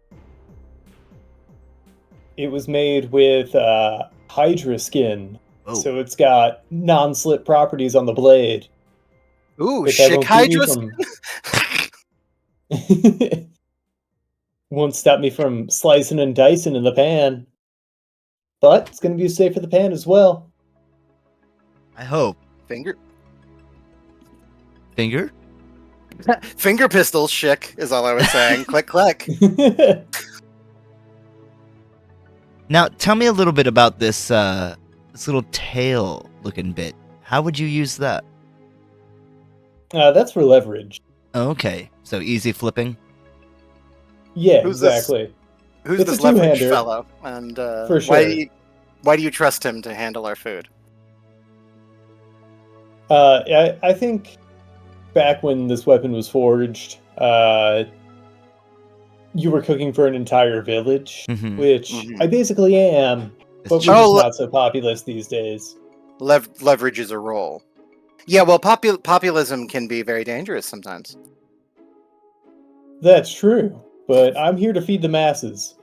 It was made with hydra skin, Oh. so it's got non-slip properties on the blade. Ooh, But that chick won't keep me hydras. won't stop me from slicing and dicing in the pan. But it's going to be safe for the pan as well. I hope. Finger Finger? finger pistols, chick, is all I was saying. Click, click. Now, tell me a little bit about this little tail-looking bit. How would you use that? That's for leverage. Okay, so easy flipping. Yeah, Who's this? exactly. Who's It's this a leverage two-hander. fellow? And For sure. why do you trust him to handle our food? I think back when this weapon was forged, you were cooking for an entire village, Mhm. which Mhm. I basically am, but It's we're true. just Oh, not so populous these days. Leverage is a role. Yeah, well, populism can be very dangerous sometimes. That's true, but I'm here to feed the masses.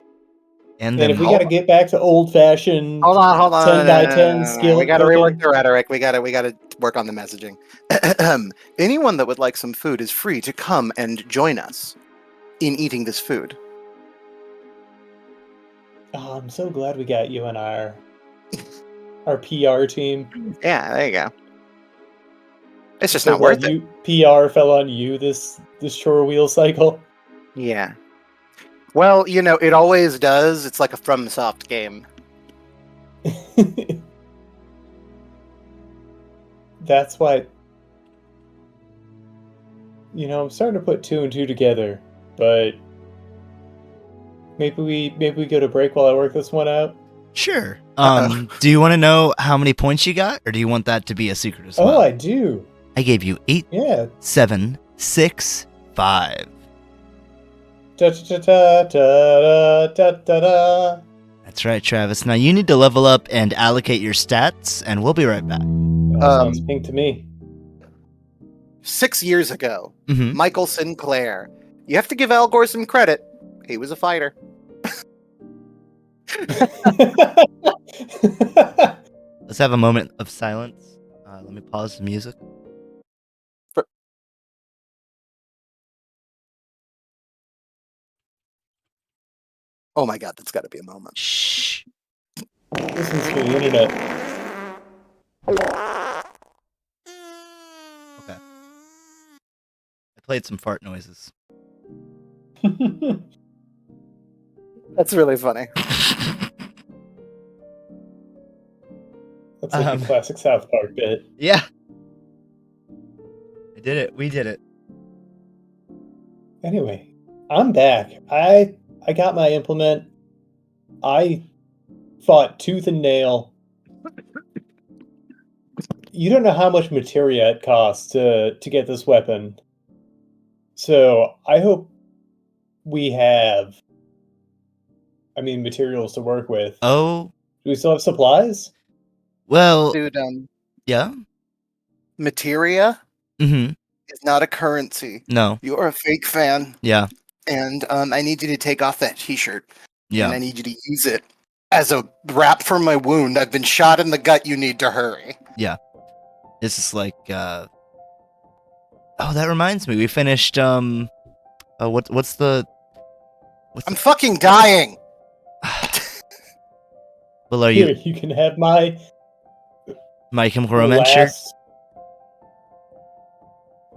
And And then if we got to get back to old-fashioned Hold on. 10 by 10 We skillet got to rework cooking, the rhetoric. We got to work on the messaging. Anyone that would like some food is free to come and join us in eating this food. oh, I'm so glad we got you on our PR team. Yeah, there you go. It's just So not worth glad it. PR fell on you this chore wheel cycle. Yeah. Well, it always does. It's like a FromSoft game. That's why, I'm starting to put two and two together, but maybe we go to break while I work this one out. Sure. Uh-oh. Do you want to know how many points you got, or do you want that to be a secret as well? Oh, I do. I gave you 8, Yeah. 7, 6, 5. Da da da da da da da. That's right, Travis. Now you need to level up and allocate your stats, and we'll be right back. Sounds pink to me. 6 years ago, Mhm. Michael Sinclair. You have to give Al Gore some credit. He was a fighter. Let's have a moment of silence. Let me pause the music. Oh my god, that's got to be a moment. Shh. Listens to the internet. Okay. I played some fart noises. That's really funny. That's like a classic South Park bit. Yeah. I did it. We did it. Anyway, I'm back. I got my implement. I fought tooth and nail. You don't know how much materia it costs to get this weapon. So I hope we have, materials to work with. Oh, Do we still have supplies? well, Dude, yeah. materia Mm-hmm. is not a currency. No. You're a fake fan, Yeah. and I need you to take off that t-shirt. Yeah. And I need you to use it as a wrap for my wound. I've been shot in the gut. You need to hurry. Yeah. This is like, oh, that reminds me. We finished, what's the... I'm fucking dying. Well, are Here, you you can have my My Chemical Romance shirt?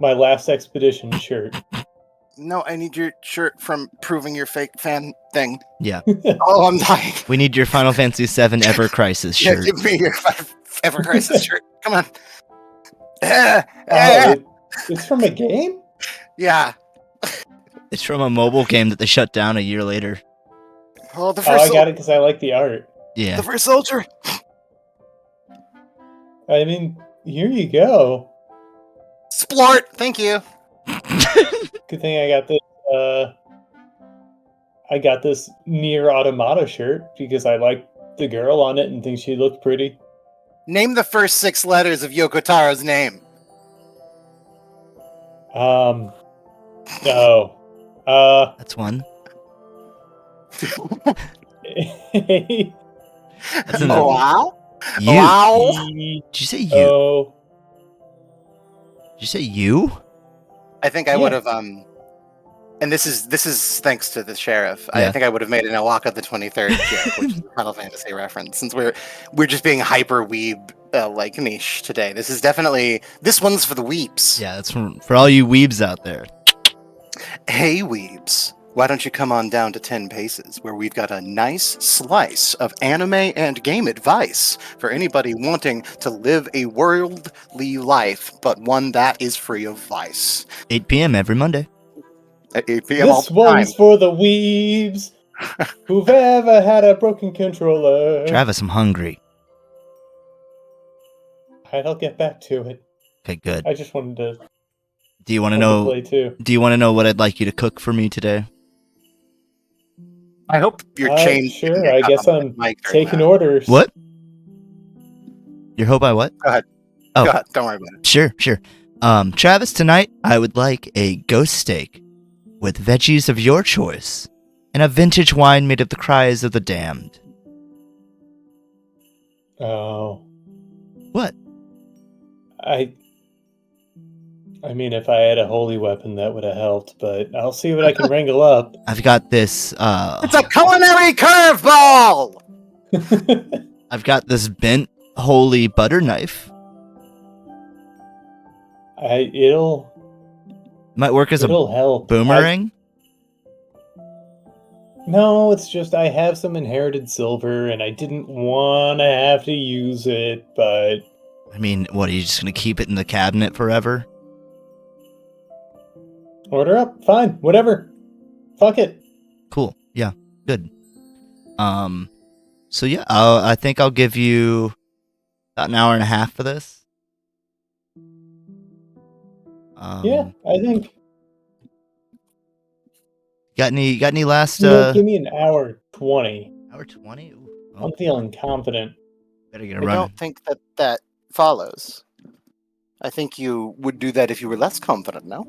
my last expedition shirt. No, I need your shirt from proving your fake fan thing. Yeah. Oh, I'm dying. We need your Final Fantasy VII Ever Crisis Yeah, shirt. give me your Ever Crisis shirt. Come on. Oh, it's from a game? Yeah. It's from a mobile game that they shut down a year later. Oh, the Oh, first I got it because I like the art. Yeah. The first soldier. I mean, here you go. Splart. Thank you. Good thing I got this. I got this Near Automata shirt because I like the girl on it and think she looked pretty. Name the first 6 letters of Yoko Taro's name. No. That's one. A, That's E, another. Wow. You. Wow. E, Did you say you? O. Did you say you? I think I Yeah. would have and this is thanks to the sheriff. I Yeah. think I would have made an Awaka the 23rd joke, which is a Final Fantasy reference, since we're just being hyper weeb like niche today. This one's for the weebs. Yeah, that's for all you weebs out there. Hey weebs, why don't you come on down to 10 Paces, where we've got a nice slice of anime and game advice for anybody wanting to live a worldly life, but one that is free of vice. 8 p.m. every Monday. At 8 p.m. all This the time. one's for the weebs who've ever had a broken controller. Travis, I'm hungry. Alright, I'll get back to it. Okay, good. I just wanted to Do you want to know? play too. Do you want to know what I'd like you to cook for me today? I hope you're changing. Sure, I guess I'm taking orders. What? Your hope I what? Go ahead. Oh. Go ahead. Don't worry about it. Sure. Travis, tonight I would like a ghost steak with veggies of your choice and a vintage wine made of the cries of the damned. Oh. What? I mean, if I had a holy weapon, that would have helped, but I'll see what I can wrangle up. I've got this, It's a culinary curveball! I've got this bent holy butter knife. It'll Might work as a help. boomerang. No, it's just I have some inherited silver, and I didn't want to have to use it, but... I mean, what, are you just going to keep it in the cabinet forever? Order up. Fine. Whatever. Fuck it. Cool. Yeah. Good. So yeah, I think I'll give you about an hour and a half for this. Yeah, I think. Got any last? Give me an hour 20. Hour 20. I'm feeling confident. Better get I a run. don't think that follows. I think you would do that if you were less confident, no?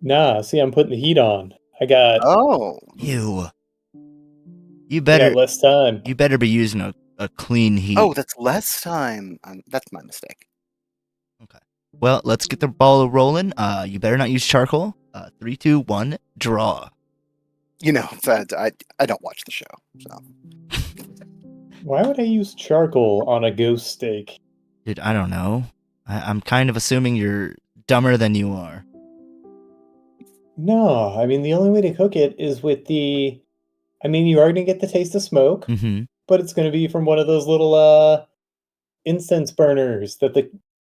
Nah, see, I'm putting the heat on. I got. Oh. You better. got less time. You better be using a clean heat. Oh, that's less time. That's my mistake. Okay. Well, let's get the ball rolling. You better not use charcoal. 3, 2, 1, draw. You know, I don't watch the show, so. Why would I use charcoal on a ghost steak? Dude, I don't know. I'm kind of assuming you're dumber than you are. No, I mean, the only way to cook it is with the... I mean, you are going to get the taste of smoke, but it's going to be from one of those little incense burners that the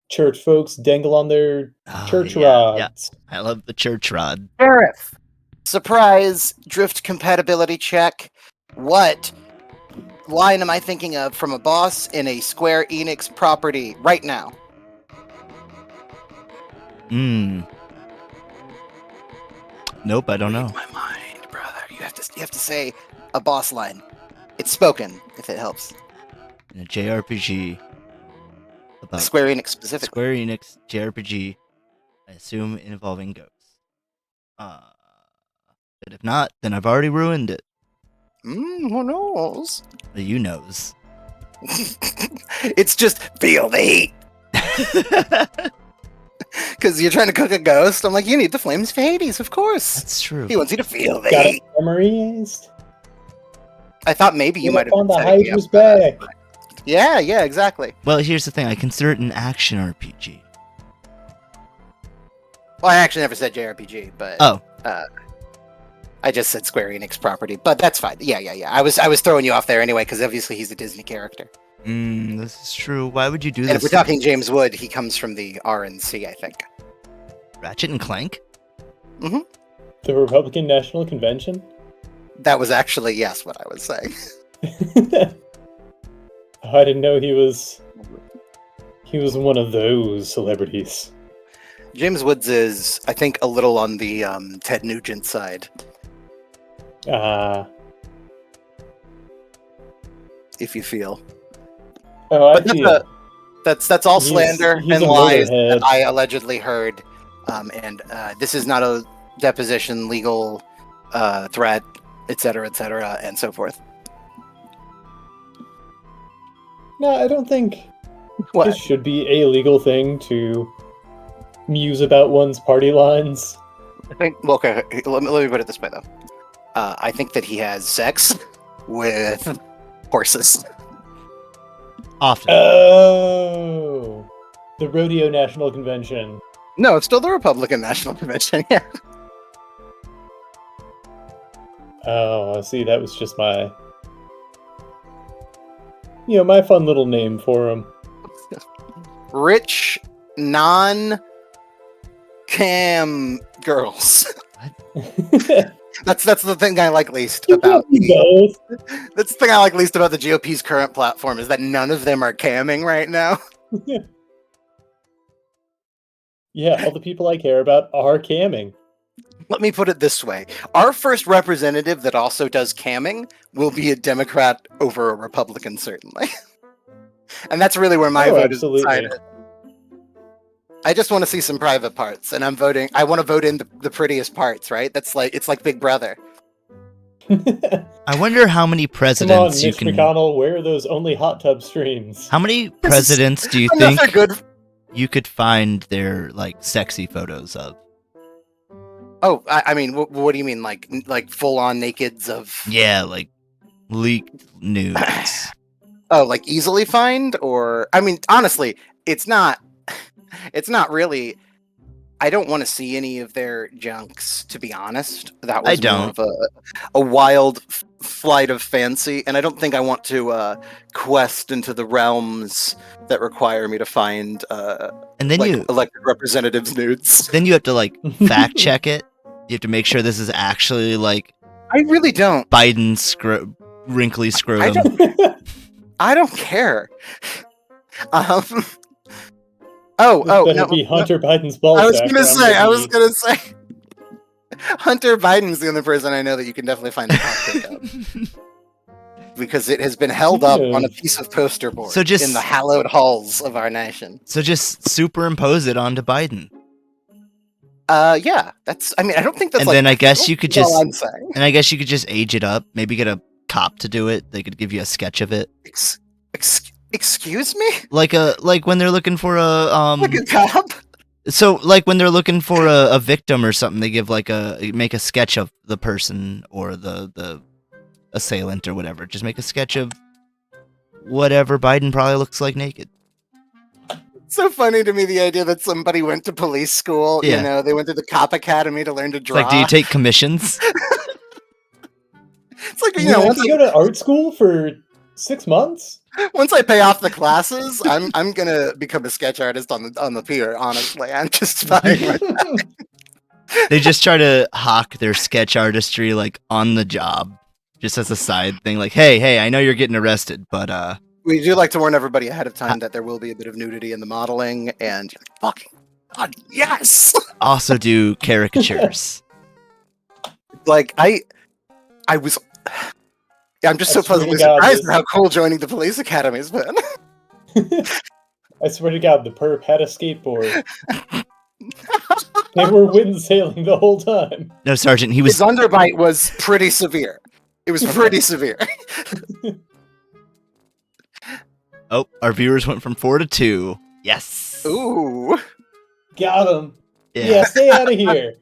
church folks dangle on their church rods. Yeah. I love the church rod. Sheriff! Surprise! Drift compatibility check. What line am I thinking of from a boss in a Square Enix property right now? Nope, I don't know. Read my mind, brother. You have to say a boss line. It's spoken, if it helps. In a JRPG about Square Enix specifically. Square Enix JRPG, I assume involving ghosts. But if not, then I've already ruined it. Who knows? You knows. It's just feel the heat. Because you're trying to cook a ghost. I'm like, you need the flames of Hades, of course. That's true. He wants you to feel the Got heat. it memorized. I thought maybe you might have on been the setting me Hydra's up for that. back. Yeah, exactly. Well, here's the thing. I consider it an action RPG. Well, I actually never said JRPG, but I just said Square Enix property. But that's fine. Yeah. I was throwing you off there anyway because obviously he's a Disney character. This is true. Why would you do And this? if we're talking James Wood, he comes from the RNC, I think. Ratchet and Clank? The Republican National Convention? That was actually, yes, what I was saying. Oh, I didn't know he was one of those celebrities. James Woods is, I think, a little on the Ted Nugent side. If you feel. Oh, I But feel. that's all slander He's and a lies motorhead. that I allegedly heard. And this is not a deposition, legal threat, etc., and so forth. No, I don't think What? this should be a legal thing to muse about one's party lines. I think. Well, okay. Let me put it this way, though. I think that he has sex with horses. Often. Oh, the Rodeo National Convention. No, it's still the Republican National Convention. Yeah. Oh, see, that was just my, my fun little name for him. Rich non-cam girls. That's the thing I like least about both. that's the thing I like least about the GOP's current platform is that none of them are camming right now. Yeah, all the people I care about are camming. Let me put it this way. Our first representative that also does camming will be a Democrat over a Republican, certainly. And that's really where my vote is decided. I just want to see some private parts, and I want to vote in the prettiest parts, right? It's like Big Brother. I wonder how many presidents Come on, Mitch you can. McConnell, where are those only hot tub streams? How many presidents do you think Good. you could find their sexy photos of? Oh, I mean, what do you mean, like full on nakeds of? Yeah, like leaked nudes. Oh, like easily find, or I mean, honestly, it's not really. I don't want to see any of their junks, to be honest. That was more of a wild flight of fancy, and I don't think I want to quest into the realms that require me to find and then elected representatives' nudes. Then you have to fact check it. You have to make sure this is actually I really don't. Biden's wrinkly scrotum. I don't care. Better be Hunter Biden's ball I was sack, gonna say. Hunter Biden's the only person I know that you can definitely find a cockpit of. Because it has been held up on a piece of poster board in the hallowed halls of our nation. So just superimpose it onto Biden. Yeah, I don't think that's. And then I guess you could just. And I guess you could just age it up. Maybe get a cop to do it. They could give you a sketch of it. Excuse me? Like when they're looking for a Like a cop? So when they're looking for a victim or something, they give make a sketch of the person or the assailant or whatever. Just make a sketch of whatever Biden probably looks like naked. It's so funny to me, the idea that somebody went to police school. Yeah. They went to the cop academy to learn to draw. Do you take commissions? It's like once you go to art school for 6 months. Once I pay off the classes, I'm gonna become a sketch artist on the pier. Honestly, I'm just fine with that. They just try to hawk their sketch artistry on the job, just as a side thing. Hey, I know you're getting arrested, but we do like to warn everybody ahead of time that there will be a bit of nudity in the modeling, and fucking God, yes. Also do caricatures. I was. Yeah, I'm just so pleasantly surprised at how cool joining the police academy has been. I swear to God, the perp had a skateboard. They were wind sailing the whole time. No, Sergeant, his underbite was pretty severe. It was pretty severe. Oh, our viewers went from 4 to 2. Yes. Ooh. Got him. Yeah, stay out of here.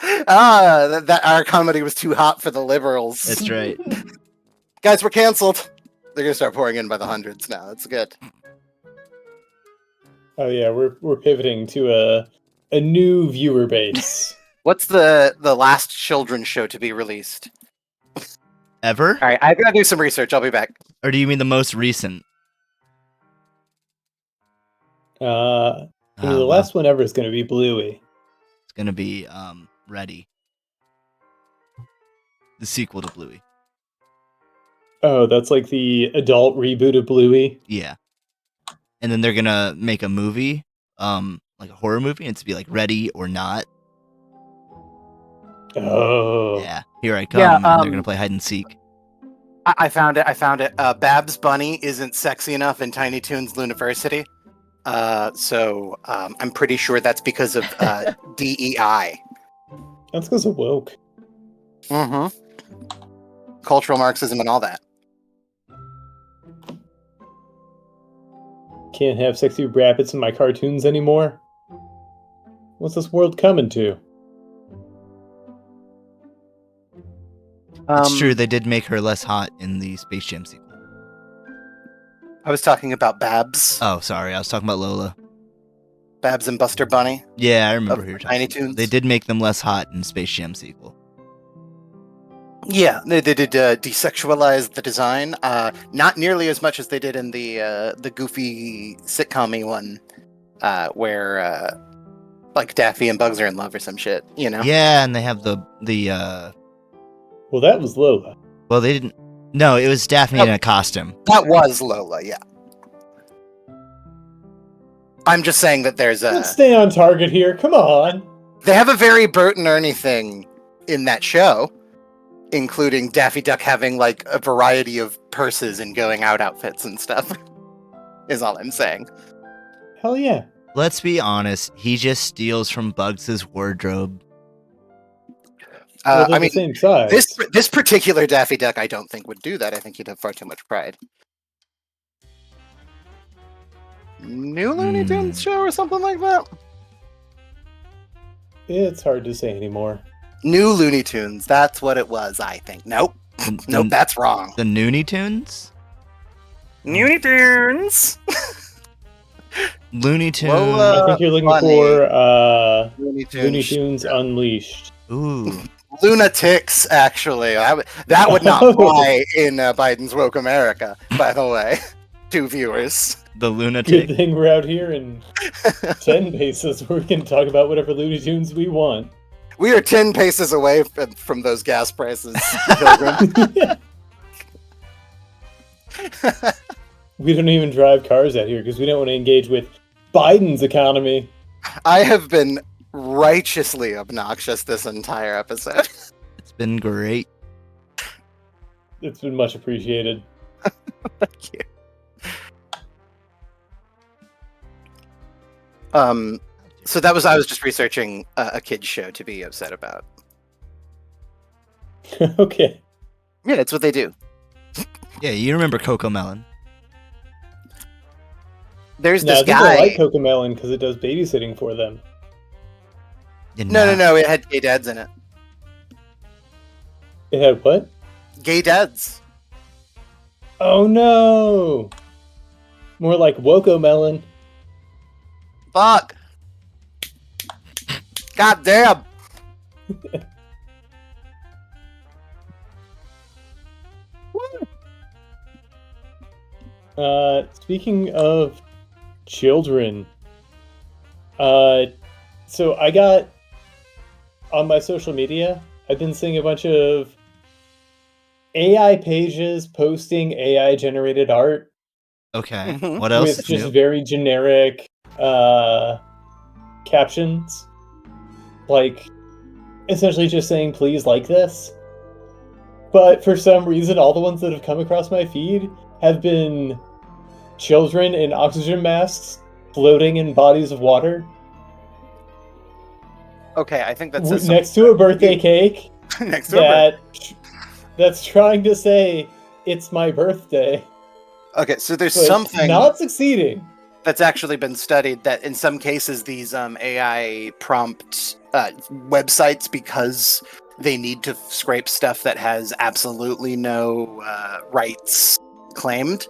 That our comedy was too hot for the liberals. That's right. Guys, we're canceled. They're gonna start pouring in by the hundreds now. That's good. Oh yeah, we're pivoting to a new viewer base. What's the last children's show to be released? Ever? All right, I gotta do some research. I'll be back. Or do you mean the most recent? The Well, last one ever is going to be Bluey. it's gonna be Ready, the sequel to Bluey. Oh, that's like the adult reboot of Bluey. Yeah, and then they're gonna make a movie, like a horror movie, and it's to be like Ready or Not. Oh, Yeah, here I come, Yeah, and they're gonna play hide and seek. I found it. I found it. Babs Bunny isn't sexy enough in Tiny Toons Luniversity. So I'm pretty sure that's because of DEI. that's because of woke. Mm-hmm. Cultural Marxism and all that. Can't have sexy rabbits in my cartoons anymore. What's this world coming to? It's true, they did make her less hot in the Space Jam sequel. I was talking about Babs. Oh, sorry, I was talking about Lola. Babs and Buster Bunny. Yeah, I remember Of who you're Tiny talking about. Toons. They did make them less hot in Space Jam sequel. Yeah, they did desexualize the design. Not nearly as much as they did in the goofy sitcom-y one, where like Daffy and Bugs are in love or some shit. You know? Yeah, and they have the Well, that was Lola. well, they didn't. No, it was Daphne in a costume. That was Lola. Yeah. I'm just saying that there's a. Let's stay on target here. Come on. They have a very Bert and Ernie thing in that show, including Daffy Duck having like a variety of purses and going out outfits and stuff. Is all I'm saying. Hell yeah. Let's be honest, he just steals from Bugs' wardrobe. Well, they're I the mean, same size. this particular Daffy Duck, I don't think would do that. I think he'd have far too much pride. New Looney Tunes show or something like that. It's hard to say anymore. New Looney Tunes. That's what it was. I think. Nope. Nope. That's wrong. The Looney Tunes. Looney Tunes. Looney Tunes. I think you're looking Funny. for Looney Looney Tunes Unleashed. Ooh. Lunatics, actually. That would not fly in Biden's woke America, by the way. To viewers. The lunatic. Good thing we're out here in 10 paces where we can talk about whatever Looney Tunes we want. We are 10 paces away from those gas prices, Pilgrim. We don't even drive cars out here because we don't want to engage with Biden's economy. I have been righteously obnoxious this entire episode. It's been great. It's been much appreciated. Thank you. So I was just researching a kid's show to be upset about. Okay. Yeah, that's what they do. Yeah, you remember Coco Melon. There's No, I this think guy. I like Cocomelon because it does babysitting for them. No, it had gay dads in it. It had what? Gay dads. Oh no! More like Wocomelon. Fuck. God damn. Speaking of children, so I got on my social media, I've been seeing a bunch of AI pages posting AI generated art Okay. Mhm. What else with is just new? very generic captions, like essentially just saying please like this. But for some reason, all the ones that have come across my feed have been children in oxygen masks floating in bodies of water Okay, I think that says next to a birthday cake next to a that's trying to say it's my birthday. Okay, so there's But something not succeeding. that's actually been studied that in some cases these AI prompt websites, because they need to scrape stuff that has absolutely no rights claimed,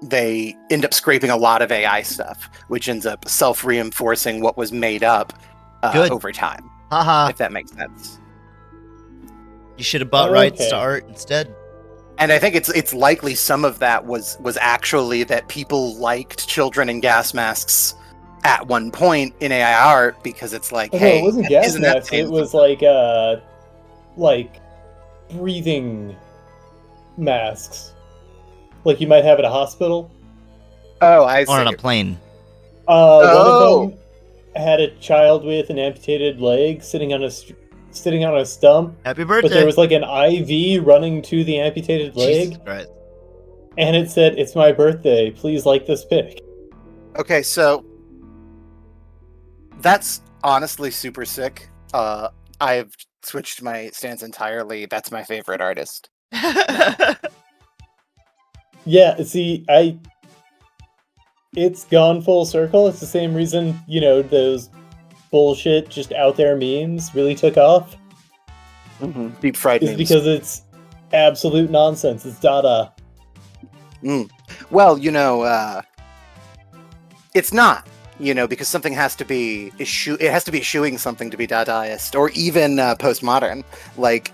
they end up scraping a lot of AI stuff, which ends up self-reinforcing what was made up Good. over time, Haha. if that makes sense. You should have bought Oh, rights okay. to art instead. And I think it's likely some of that was actually that people liked children in gas masks at one point in AI art because it's like, Although hey, it wasn't gas isn't that masks, it same? was like breathing masks, like you might have at a hospital. Oh, I Or on see. a plane. One of Oh, them had a child with an amputated leg sitting on a stump, Happy but there birthday. was like an IV running to the amputated Jesus leg, Christ. and it said, "It's my birthday. Please like this pic." okay. So that's honestly super sick. I've switched my stance entirely. That's my favorite artist. Yeah, see, it's gone full circle. It's the same reason, those bullshit just out there memes really took off. Deep fried Is memes. because it's absolute nonsense. It's Dada. Well, it's not. Because something has to be it has to be eschewing something to be Dadaist or even postmodern. Like,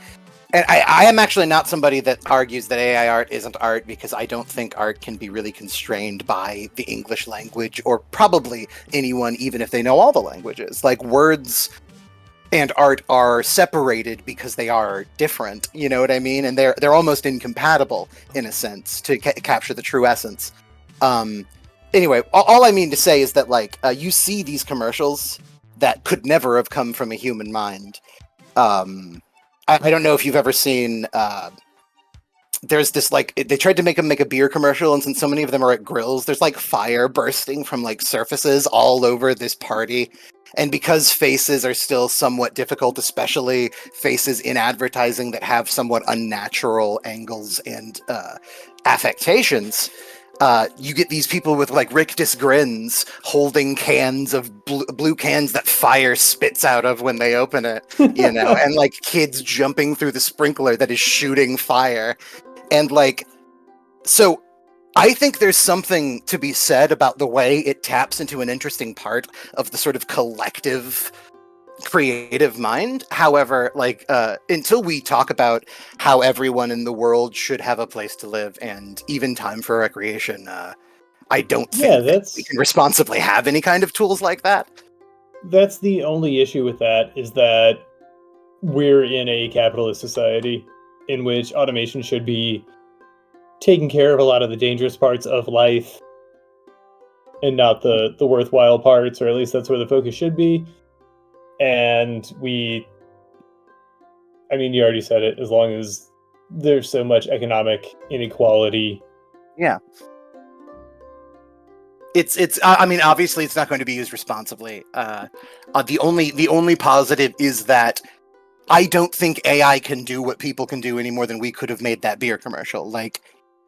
and I am actually not somebody that argues that AI art isn't art because I don't think art can be really constrained by the English language or probably anyone, even if they know all the languages. Like, words and art are separated because they are different. You know what I mean? And they're almost incompatible in a sense to capture the true essence. Anyway, all I mean to say is that you see these commercials that could never have come from a human mind. I don't know if you've ever seen. There's this they tried to make them make a beer commercial, and since so many of them are at grills, there's like fire bursting from like surfaces all over this party. And because faces are still somewhat difficult, especially faces in advertising that have somewhat unnatural angles and affectations, you get these people with like rictus grins holding cans of blue cans that fire spits out of when they open it, and like kids jumping through the sprinkler that is shooting fire. And so I think there's something to be said about the way it taps into an interesting part of the sort of collective creative mind. However, until we talk about how everyone in the world should have a place to live and even time for recreation, I don't think that we can responsibly have any kind of tools like that. That's the only issue with that, is that we're in a capitalist society in which automation should be taking care of a lot of the dangerous parts of life and not the worthwhile parts, or at least that's where the focus should be. And you already said it, as long as there's so much economic inequality. Yeah. I mean, obviously it's not going to be used responsibly. The only positive is that I don't think AI can do what people can do any more than we could have made that beer commercial. Like,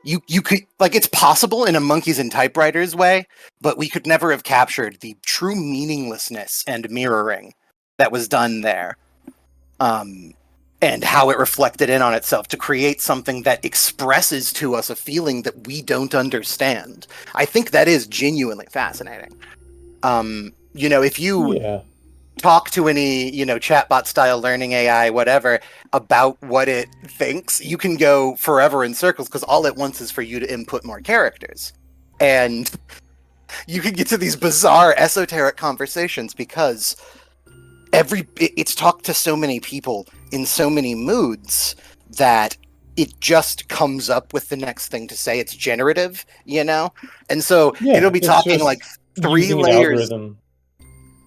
you could, it's possible in a monkeys and typewriters way, but we could never have captured the true meaninglessness and mirroring that was done there. And how it reflected in on itself to create something that expresses to us a feeling that we don't understand. I think that is genuinely fascinating. If you talk to any, chatbot style learning AI, whatever, about what it thinks, you can go forever in circles because all it wants is for you to input more characters. And you can get to these bizarre esoteric conversations because it's talked to so many people in so many moods that it just comes up with the next thing to say. It's generative, and so it'll be talking like 3 layers. Algorithm.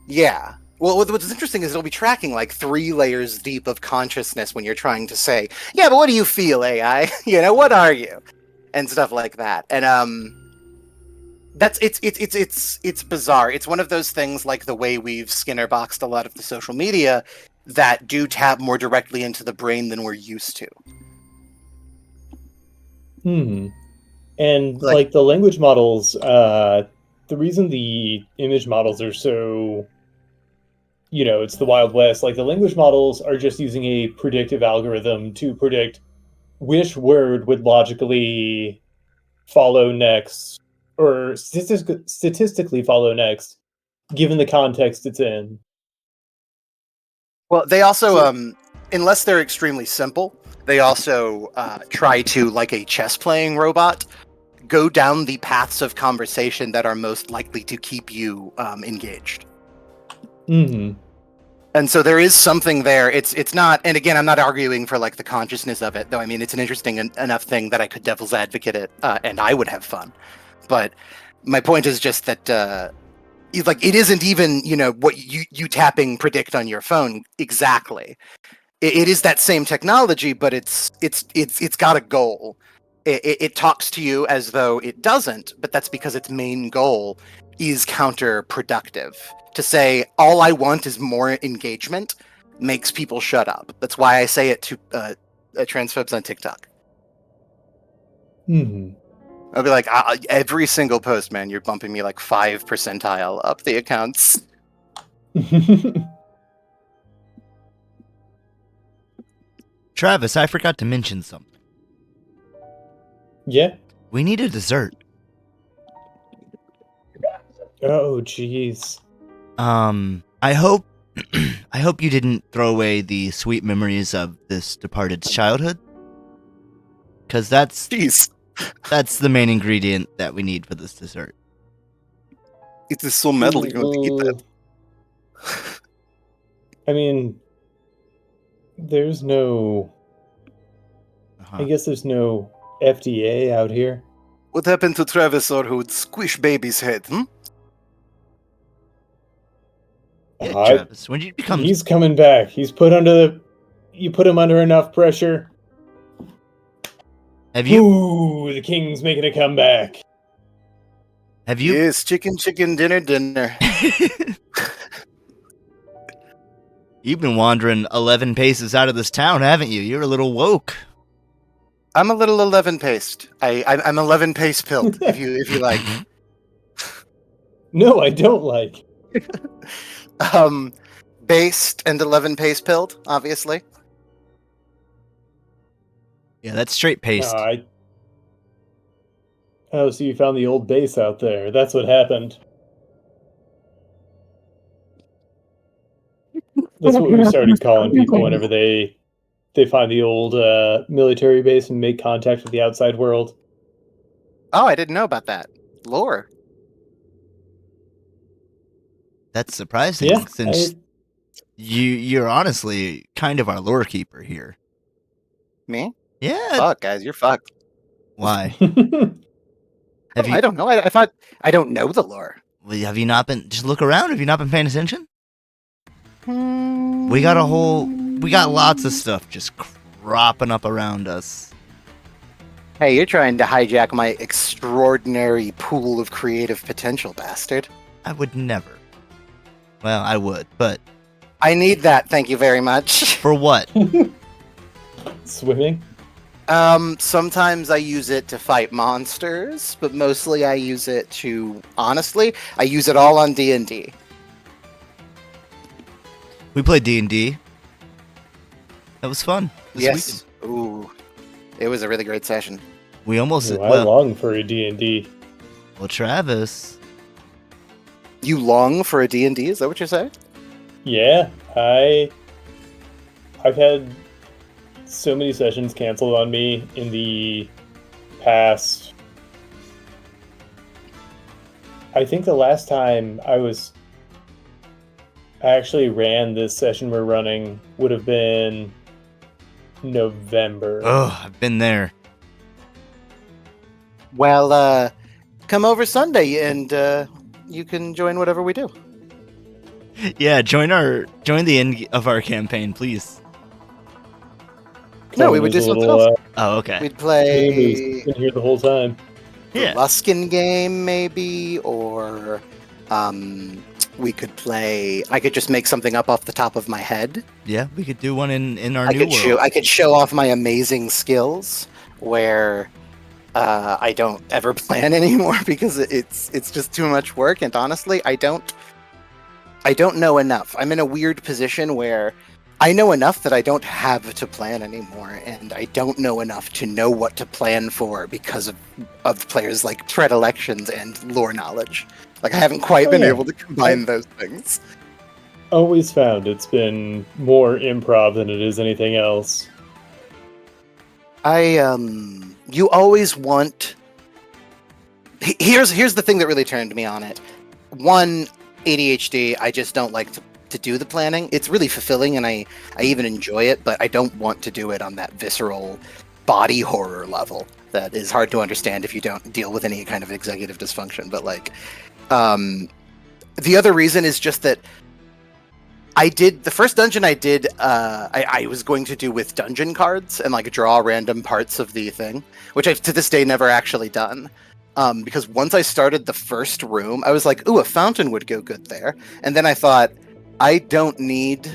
Yeah. Well, what's interesting is it'll be tracking like 3 layers deep of consciousness when you're trying to say, yeah, but what do you feel, AI? What are you? And stuff like that. And it's bizarre. It's one of those things, like the way we've Skinner boxed a lot of the social media, that do tap more directly into the brain than we're used to. And like the language models, the reason the image models are so, it's the Wild West, like the language models are just using a predictive algorithm to predict which word would logically follow next, or statistically follow next, given the context it's in. Well, they also, unless they're extremely simple, They also try to, like a chess-playing robot, go down the paths of conversation that are most likely to keep you engaged. Mm-hmm. And so there is something there. It's not, and again, I'm not arguing for like the consciousness of it, though. I mean, it's an interesting enough thing that I could devil's advocate it, and I would have fun. But my point is just that, like, it isn't even what you tapping predict on your phone exactly. It is that same technology, but it's got a goal. It talks to you as though it doesn't, but that's because its main goal is counterproductive. To say all I want is more engagement makes people shut up. That's why I say it to transphobes on TikTok. Mm-hmm. I'll be like, every single post, man, you're bumping me like 5 percentile up the accounts. Travis, I forgot to mention something. Yeah. We need a dessert. Oh, jeez. I hope I hope you didn't throw away the sweet memories of this departed's childhood. Cause that's Jeez, the main ingredient that we need for this dessert. it is so metal. You want to eat that? I mean, there's no. Uh-huh. I guess there's no FDA out here. What happened to Travis or who'd squish baby's head? Yeah, Travis, when you become He's coming back. He's put under the. You put him under enough pressure. Have you? Ooh, the king's making a comeback. Have you? Yes, chicken, dinner. You've been wandering 11 paces out of this town, haven't you? You're a little woke. I'm a little 11 paced. I'm 11 pace pilled. if you like. No, I don't like. Based and 11 pace pilled, obviously. Yeah, that's straight paced. Oh, so you found the old base out there. That's what happened. That's what we started calling people whenever they find the old military base and make contact with the outside world. Oh, I didn't know about that. Lore. That's surprising, Yeah, since you're honestly kind of our lore keeper here. Me? Yeah. Fuck, guys, you're fucked. Why? I don't know. I thought I don't know the lore. Well, have you not been? Just look around. Have you not been paying attention? We got lots of stuff just cropping up around us. Hey, you're trying to hijack my extraordinary pool of creative potential, bastard. I would never. Well, I would, but I need that. Thank you very much. For what? Swimming? Sometimes I use it to fight monsters, but mostly I use it to, honestly, I use it all on D&D. We played D&D. That was fun. Yes. Ooh. It was a really great session. We almost... I long for a D&D. Well, Travis... You long for a D&D? Is that what you're saying? Yeah. I've had so many sessions canceled on me in the past. I think the last time I actually ran this session we're running would have been November. Oh, I've been there. Well, come over Sunday and you can join whatever we do. Yeah, join the end of our campaign, please. No, we would do something else. Oh, okay. We'd play... Been here the whole time. Yeah. Luskin game, maybe, or we could play... I could just make something up off the top of my head. Yeah, we could do one in our new world. I could show off my amazing skills, where I don't ever plan anymore because it's just too much work, and honestly, I don't know enough. I'm in a weird position where I know enough that I don't have to plan anymore, and I don't know enough to know what to plan for because of players' like predilections and lore knowledge. Like, I haven't quite been able to combine those things. Always found it's been more improv than it is anything else. You always want. Here's the thing that really turned me on it. One, ADHD. I just don't like to do the planning. It's really fulfilling, and I even enjoy it, but I don't want to do it on that visceral body horror level that is hard to understand if you don't deal with any kind of executive dysfunction. But like, the other reason is just that I did the first dungeon I did. I was going to do with dungeon cards and like draw random parts of the thing, which I've to this day never actually done. Because once I started the first room, I was like, "Ooh, a fountain would go good there." And then I thought, I don't need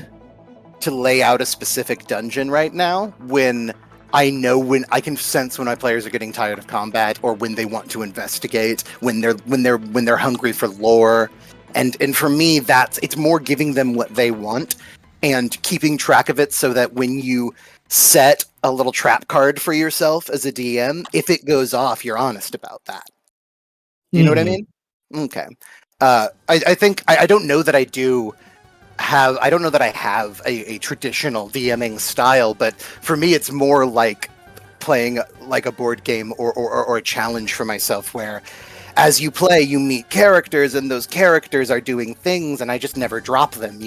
to lay out a specific dungeon right now when when I can sense when my players are getting tired of combat or when they want to investigate, when they're hungry for lore. And for me, it's more giving them what they want and keeping track of it so that when you set a little trap card for yourself as a DM, if it goes off, you're honest about that. Do you know what I mean? Okay. I think I don't know that I do have I don't know that I have a traditional DMing style, but for me it's more like playing like a board game or a challenge for myself where as you play you meet characters and those characters are doing things and I just never drop them,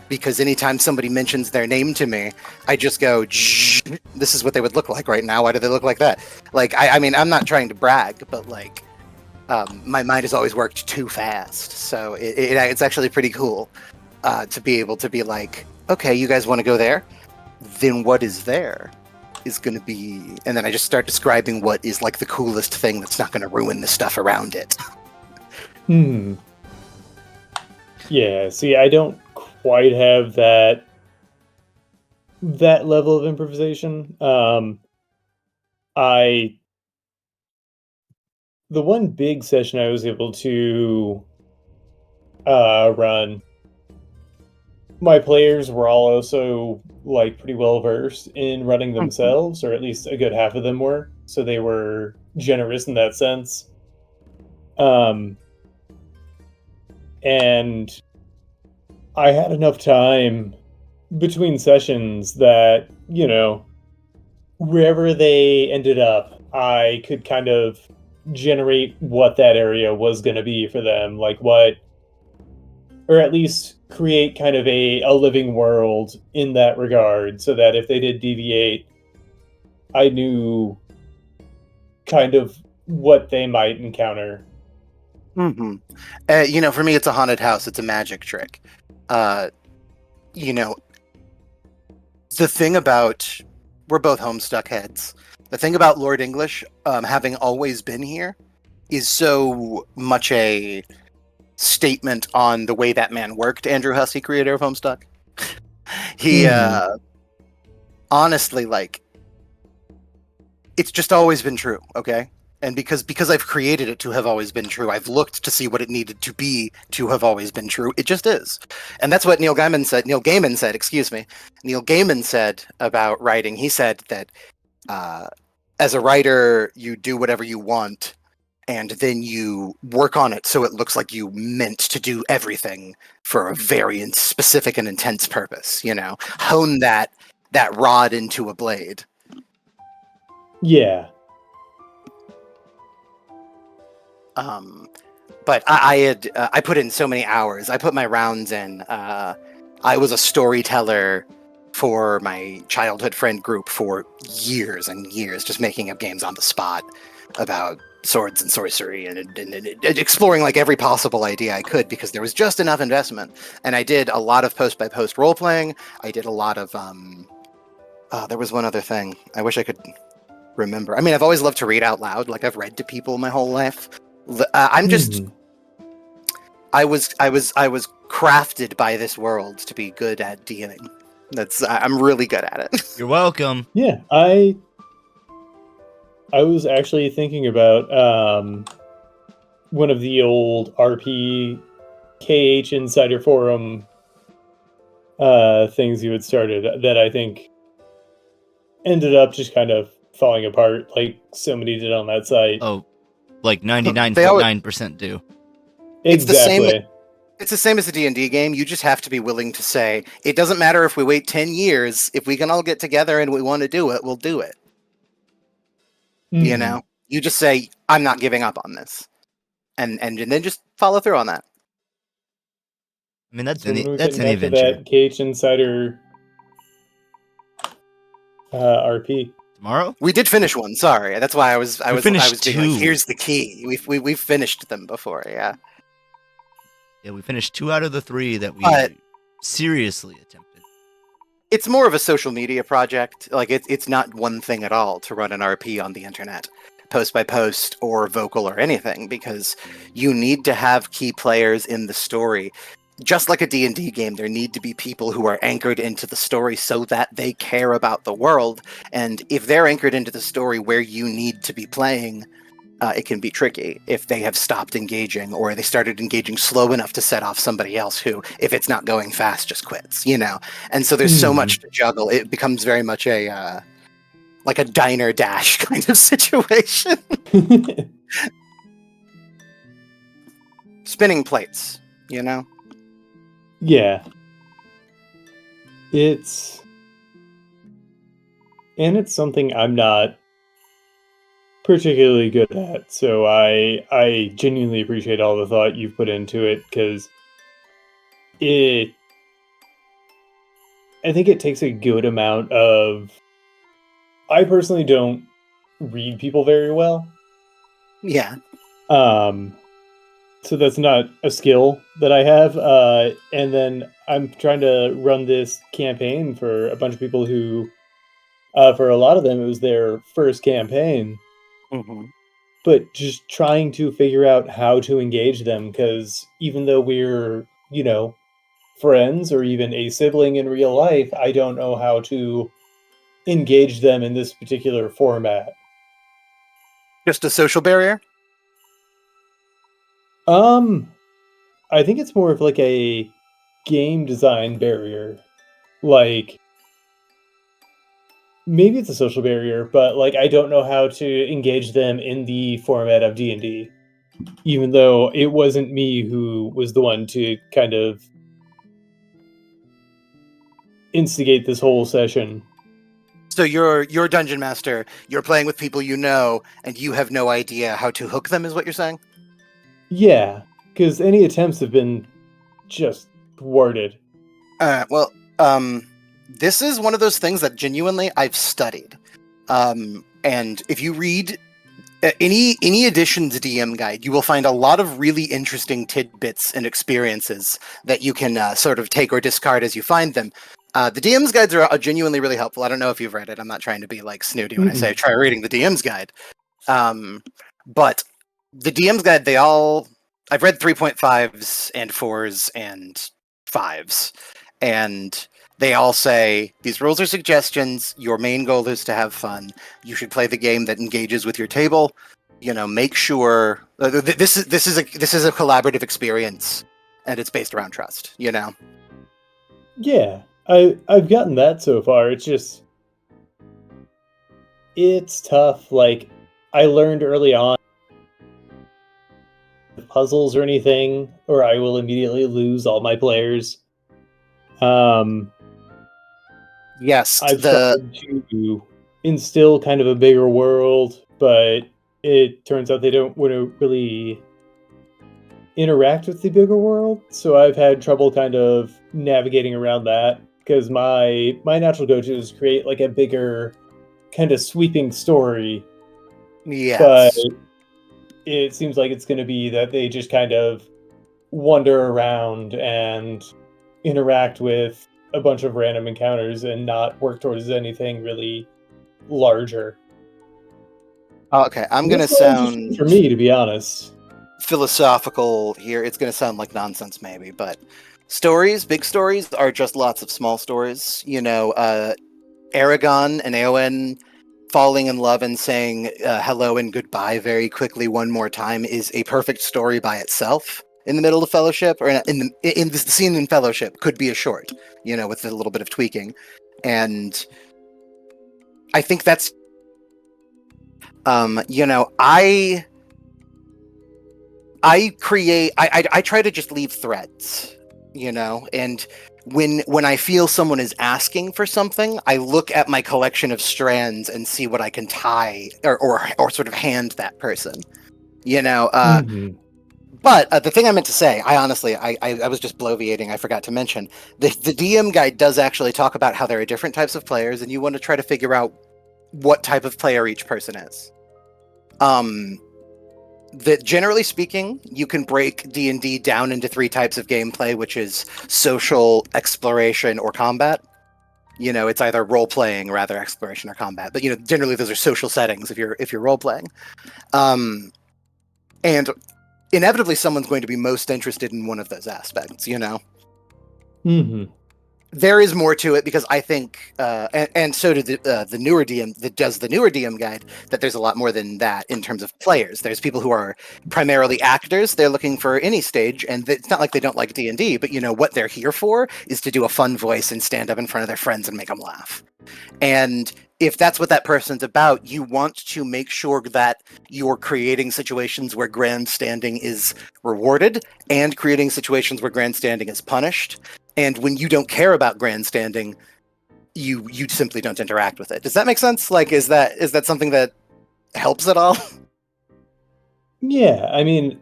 because anytime somebody mentions their name to me, I just go, this is what they would look like right now. Why do they look like that? Like, I mean, I'm not trying to brag, but like, my mind has always worked too fast. So it's actually pretty cool to be able to be like, okay, you guys want to go there? Then what is there is going to be... And then I just start describing what is like the coolest thing that's not going to ruin the stuff around it. Yeah, see, I don't quite have that level of improvisation. The one big session I was able to run, my players were all also like pretty well versed in running themselves, or at least a good half of them were, so they were generous in that sense. And I had enough time between sessions that, wherever they ended up, I could kind of generate what that area was going to be for them, like or at least create kind of a living world in that regard, so that if they did deviate, I knew kind of what they might encounter. For me, it's a haunted house. It's a magic trick. The thing about... We're both Homestuck heads. The thing about Lord English, having always been here, is so much a statement on the way that man worked. Andrew Hussey, creator of Homestuck. He, honestly, like, it's just always been true, okay? And because I've created it to have always been true, I've looked to see what it needed to be to have always been true. It just is. And that's what Neil Gaiman said. Neil Gaiman said about writing. He said that as a writer, you do whatever you want, and then you work on it so it looks like you meant to do everything for a very specific and intense purpose. Hone that rod into a blade. Yeah. But I put in so many hours. I put my rounds in. I was a storyteller for my childhood friend group for years and years, just making up games on the spot about swords and sorcery and exploring like every possible idea I could, because there was just enough investment. And I did a lot of post by post role playing. I did a lot of there was one other thing. I wish I could remember. I mean, I've always loved to read out loud. Like, I've read to people my whole life. I'm just I was crafted by this world to be good at DMing. I'm really good at it. You're welcome. Yeah, I was actually thinking about one of the old RP KH Insider Forum things you had started that I think ended up just kind of falling apart, like so many did on that site. Oh, like 99.9% do. Exactly. It's the same as a D&D game. You just have to be willing to say, it doesn't matter if we wait 10 years. If we can all get together and we want to do it, we'll do it. You know, you just say, "I'm not giving up on this," and then just follow through on that. I mean, that's So when we that's getting any back to venture. that KH Insider RP. Tomorrow? We did finish one. Sorry, that's why I was finished being like, two. "Here's the key." We've finished them before, yeah. Yeah, we finished 2 out of the 3 that we But seriously attempted. it's more of a social media project. Like it's not one thing at all to run an RP on the internet, post by post or vocal or anything, because you need to have key players in the story. Just like a D&D game, there need to be people who are anchored into the story so that they care about the world. And if they're anchored into the story where you need to be playing, it can be tricky if they have stopped engaging or they started engaging slow enough to set off somebody else who, if it's not going fast, just quits, you know? And so there's so much to juggle. It becomes very much a like a diner dash kind of situation. Spinning plates, you know? Yeah. It's something I'm not particularly good at, so I genuinely appreciate all the thought you've put into it, because I think it takes a good amount of. I personally don't read people very well. Yeah. So that's not a skill that I have. And then I'm trying to run this campaign for a bunch of people who, for a lot of them, it was their first campaign. Mm-hmm. But just trying to figure out how to engage them, because even though we're, friends or even a sibling in real life, I don't know how to engage them in this particular format. Just a social barrier? I think it's more of like a game design barrier. Like, maybe it's a social barrier, but like I don't know how to engage them in the format of D&D. Even though it wasn't me who was the one to kind of instigate this whole session. So you're dungeon master, you're playing with people you know, and you have no idea how to hook them, is what you're saying? Yeah, because any attempts have been just thwarted. Well, this is one of those things that genuinely I've studied. And if you read any edition's DM guide, you will find a lot of really interesting tidbits and experiences that you can sort of take or discard as you find them. The DM's guides are genuinely really helpful. I don't know if you've read it. I'm not trying to be like snooty when I say try reading the DM's guide. But the DM's guide, I've read 3.5s and 4s and 5s, and they all say these rules are suggestions. Your main goal is to have fun. You should play the game that engages with your table. You know, make sure this is a collaborative experience, and it's based around trust. You know. Yeah, I've gotten that so far. It's tough. Like, I learned early on, puzzles or anything, or I will immediately lose all my players. Yes, I've tried to instill kind of a bigger world, but it turns out they don't want to really interact with the bigger world. So I've had trouble kind of navigating around that, because my natural go-to is create like a bigger kind of sweeping story. Yes. But it seems like it's going to be that they just kind of wander around and interact with a bunch of random encounters and not work towards anything really larger. Okay, I'm going to sound for me, to be honest. philosophical here. It's going to sound like nonsense maybe, but stories, big stories, are just lots of small stories. You know, Aragon and Eowyn falling in love and saying hello and goodbye very quickly one more time is a perfect story by itself. In the middle of Fellowship, or in the scene in Fellowship, could be a short, you know, with a little bit of tweaking, and I think that's, you know, I try to just leave threads, you know, and when I feel someone is asking for something, I look at my collection of strands and see what I can tie or sort of hand that person. You know, but the thing I meant to say, I was just bloviating. I forgot to mention the DM guide does actually talk about how there are different types of players, and you want to try to figure out what type of player each person is. That generally speaking, you can break D&D down into 3 types of gameplay, which is social, exploration, or combat. You know, it's either role playing, rather exploration or combat. But you know, generally those are social settings if you're role playing. And inevitably, someone's going to be most interested in one of those aspects. You know. There is more to it because I think, and so did the newer DM that does the newer DM guide, that there's a lot more than that in terms of players. There's people who are primarily actors. They're looking for any stage, and it's not like they don't like D&D, but you know what they're here for is to do a fun voice and stand up in front of their friends and make them laugh. And if that's what that person's about, you want to make sure that you're creating situations where grandstanding is rewarded and creating situations where grandstanding is punished. And when you don't care about grandstanding, you simply don't interact with it. Does that make sense? Like, is that something that helps at all? Yeah, I mean,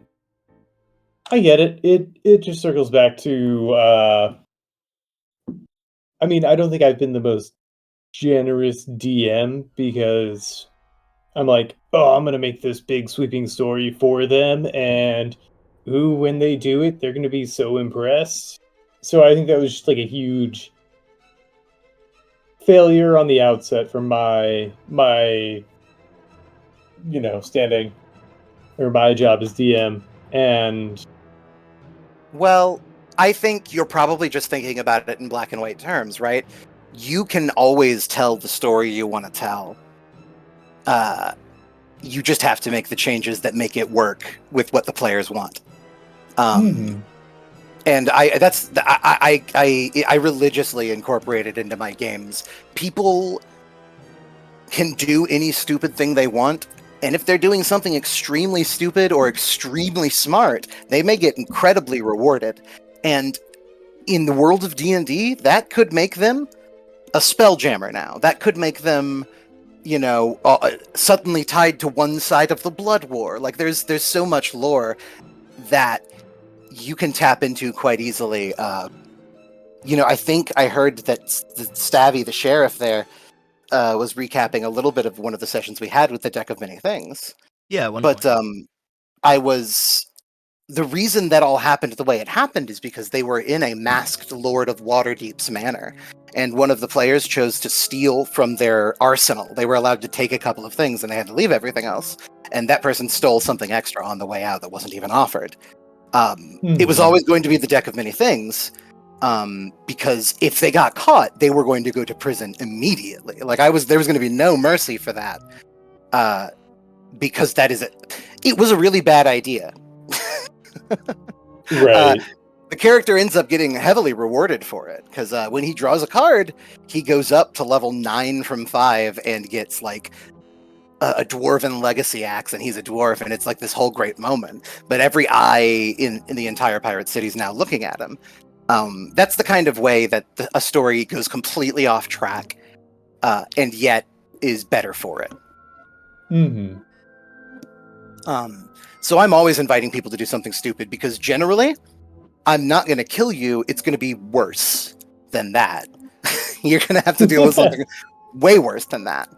I get it. It just circles back to. I mean, I don't think I've been the most generous DM because I'm like, oh, I'm gonna make this big sweeping story for them, and when they do it, they're gonna be so impressed. So I think that was just like a huge failure on the outset from my standing or my job as DM. And well, I think you're probably just thinking about it in black and white terms, right? You can always tell the story you want to tell. You just have to make the changes that make it work with what the players want. And I religiously incorporate it into my games. People can do any stupid thing they want, and if they're doing something extremely stupid or extremely smart, they may get incredibly rewarded. And in the world of D&D, that could make them a spelljammer now. That could make them, you know, suddenly tied to one side of the Blood War. Like there's so much lore that you can tap into quite easily. You know, I think I heard that Stavvy, the sheriff there, was recapping a little bit of one of the sessions we had with the Deck of Many Things. Yeah, but the reason that all happened the way it happened is because they were in a masked Lord of Waterdeep's manor, and one of the players chose to steal from their arsenal. They were allowed to take a couple of things, and they had to leave everything else. And that person stole something extra on the way out that wasn't even offered. It was always going to be the Deck of Many Things, because if they got caught, they were going to go to prison immediately. Like there was going to be no mercy for that, because it was a really bad idea. Right. The character ends up getting heavily rewarded for it, because when he draws a card, he goes up to level 9 from 5 and gets like a dwarven legacy axe, and he's a dwarf, and it's like this whole great moment. But every eye in the entire pirate city is now looking at him. That's the kind of way that a story goes completely off track, and yet is better for it. So I'm always inviting people to do something stupid, because generally, I'm not going to kill you. It's going to be worse than that. You're going to have to deal with something way worse than that.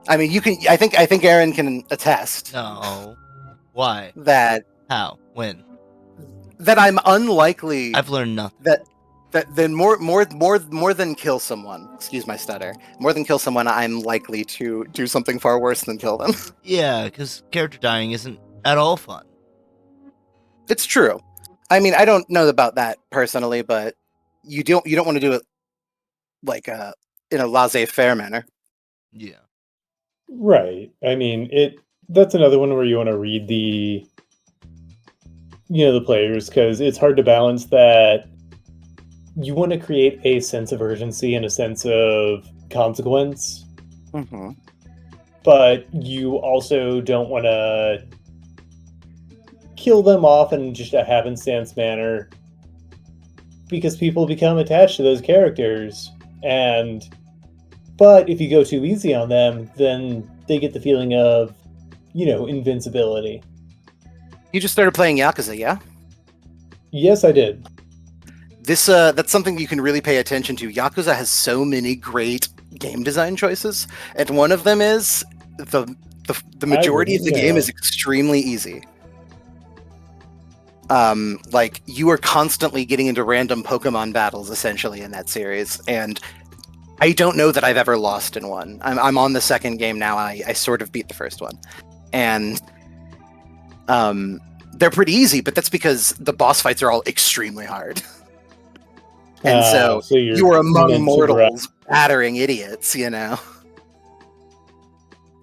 I mean, you can. I think Aaron can attest. No. Why? That. How? When? That I'm unlikely. I've learned nothing. That then more than kill someone. Excuse my stutter. More than kill someone, I'm likely to do something far worse than kill them. Yeah, because character dying isn't at all fun. It's true. I mean, I don't know about that personally, but you don't want to do it like in a laissez-faire manner. Yeah. Right. I mean, that's another one where you want to read the players, because it's hard to balance that. You want to create a sense of urgency and a sense of consequence, but you also don't want to kill them off in just a happenstance manner because people become attached to those characters, but if you go too easy on them, then they get the feeling of, invincibility. You just started playing Yakuza, yeah? Yes, I did. That's something you can really pay attention to. Yakuza has so many great game design choices, and one of them is the majority of the game is extremely easy. Like you are constantly getting into random Pokemon battles essentially in that series, and I don't know that I've ever lost in one. I'm on the second game now. I sort of beat the first one, and they're pretty easy, but that's because the boss fights are all extremely hard. And so you are among mortals battering idiots,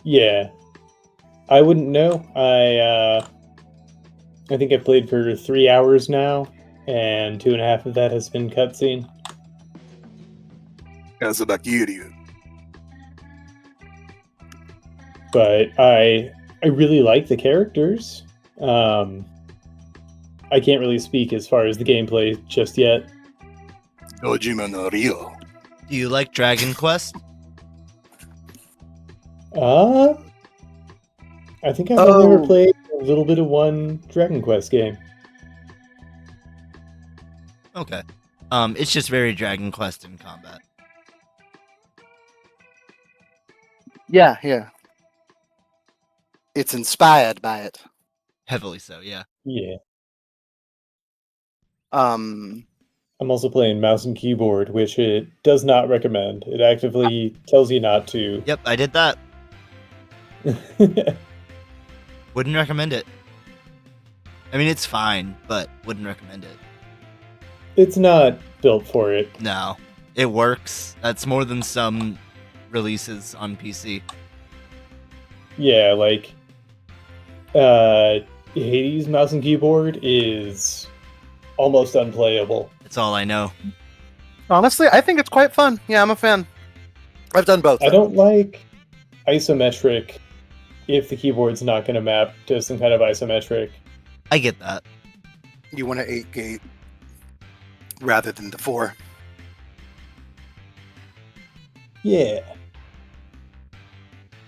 Yeah. I wouldn't know. I think I played for 3 hours now, and 2.5 of that has been cutscene. But I really like the characters. I can't really speak as far as the gameplay just yet. Do you like Dragon Quest? I think I've only ever played a little bit of one Dragon Quest game. Okay. It's just very Dragon Quest in combat. Yeah. It's inspired by it. Heavily so, yeah. Yeah. I'm also playing mouse and keyboard, which it does not recommend. It actively tells you not to. Yep, I did that. Wouldn't recommend it. I mean, it's fine, but wouldn't recommend it. It's not built for it. No. It works. That's more than some releases on PC. Yeah, like Hades mouse and keyboard is almost unplayable. That's all I know. Honestly, I think it's quite fun. Yeah, I'm a fan. I've done both. I don't like isometric if the keyboard's not going to map to some kind of isometric. I get that. You want an 8-gate rather than the 4. Yeah.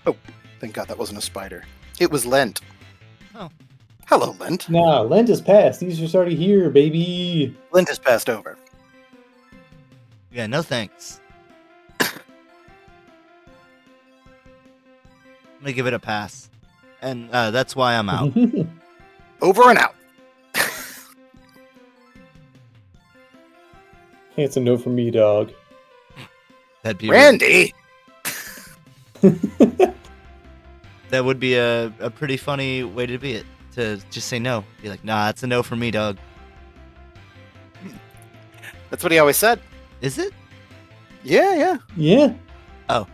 Oh, thank God that wasn't a spider. It was Lent. Oh. Hello, Lent. Nah, Lent is past. Easter's already here, baby. Lent has passed over. Yeah, no thanks. I'm gonna give it a pass. And that's why I'm out. Over and out. It's a no from me, dog. That'd be Randy! That would be a pretty funny way to be it. To just say no. Be like, nah, it's a no for me, dog. That's what he always said. Is it? Yeah. Yeah. Oh.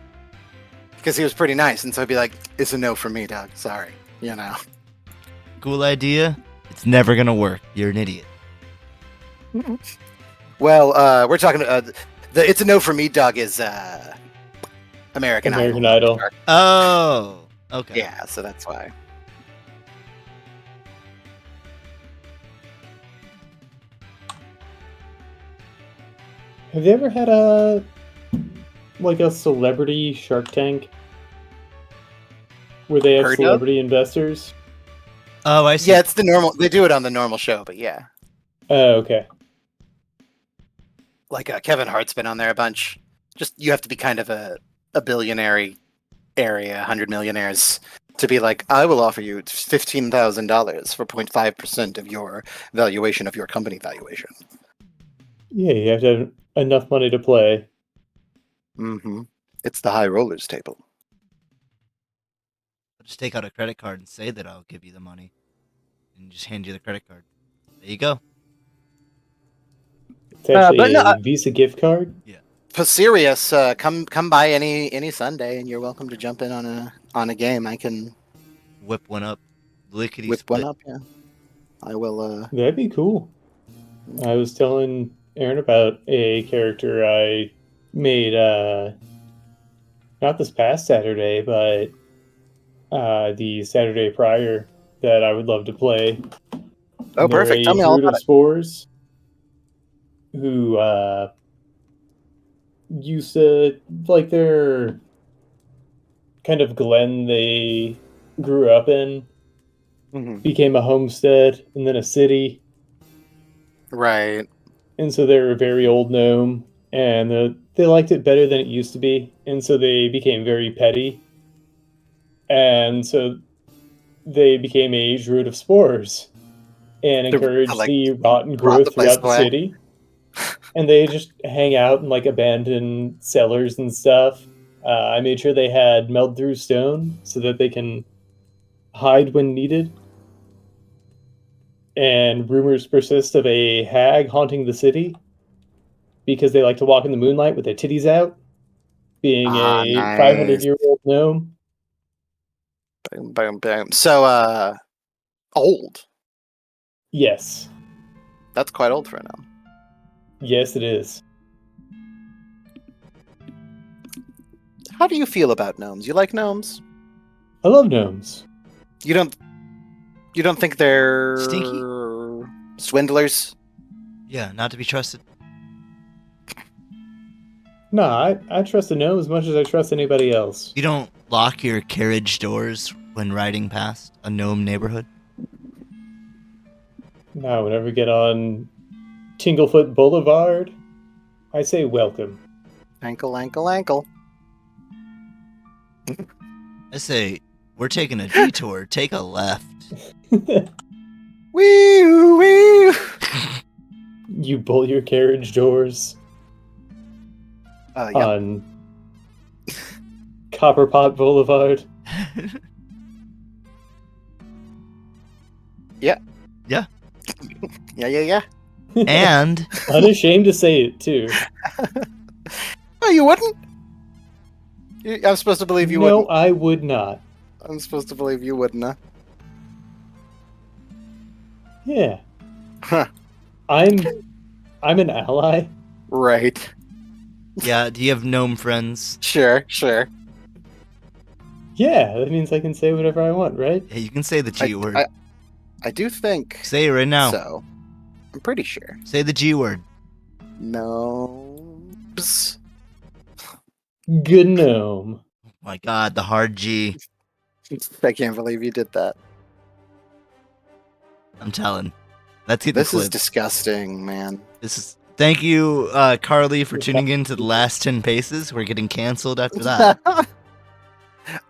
Because he was pretty nice, and so he'd be like, it's a no for me, dog. Sorry. Cool idea. It's never gonna work. You're an idiot. Well, we're talking the it's a no for me, dog is American Idol. Oh. Okay. Yeah, so that's why. Have you ever had a celebrity Shark Tank where they have celebrity investors? Oh, I see. Yeah, it's the normal. They do it on the normal show, but yeah. Oh, okay. Like Kevin Hart's been on there a bunch. Just you have to be kind of a billionaire area, 100 millionaires, to be like, I will offer you $15,000 for 0.5% of your valuation of your company valuation. Yeah, you have to have enough money to play. Mm-hmm. It's the high rollers table. I'll just take out a credit card and say that I'll give you the money. And just hand you the credit card. There you go. It's actually a Visa gift card? Yeah. For serious, come by any Sunday, and you're welcome to jump in on a game. I can whip one up. Lickety whip split. one up, yeah. I will. That'd be cool. I was telling Aaron about a character I made, not this past Saturday, but the Saturday prior that I would love to play. Oh, perfect. Tell me all about it. Spores. who used to, like, their kind of glen they grew up in Mhm. became a homestead and then a city. Right. And so they're a very old gnome, and they liked it better than it used to be. And so they became very petty. And so they became a druid of spores and To encouraged like the rotten rot the growth place throughout the away. city. And they just hang out in like abandoned cellars and stuff. I made sure they had meld through stone so that they can hide when needed. And rumors persist of a hag haunting the city because they like to walk in the moonlight with their titties out, being Ah, a nice. 500-year-old gnome. Boom, boom, boom. So, old. Yes. That's quite old for a gnome. Yes, it is. How do you feel about gnomes? You like gnomes? I love gnomes. You don't. You don't think they're Stinky? swindlers? Yeah, not to be trusted. Nah, I trust a gnome as much as I trust anybody else. You don't lock your carriage doors when riding past a gnome neighborhood? Nah, whenever we get on Tinglefoot Boulevard, I say welcome. Ankle, ankle, ankle. I say, we're taking a detour. Take a left. Wee wee. You bolt your carriage doors Yep. on Copperpot Boulevard. Yeah. Yeah. Yeah. And Unashamed to say it, too. Oh, you wouldn't? I'm supposed to believe you no, wouldn't. I would not. I'm supposed to believe you wouldn't, huh? Yeah. Huh. I'm an ally. Right. yeah, do you have gnome friends? Sure. Yeah, that means I can say whatever I want, right? Yeah, you can say the G word. I do think Say it right now. so. I'm pretty sure. Say the G word. Gnomes. Gnome. Oh my god, the hard G. I can't believe you did that. I'm telling. Let's get This the is clip. disgusting, man. This is. Thank you, Carly, for tuning in to the last 10 paces. We're getting canceled after that.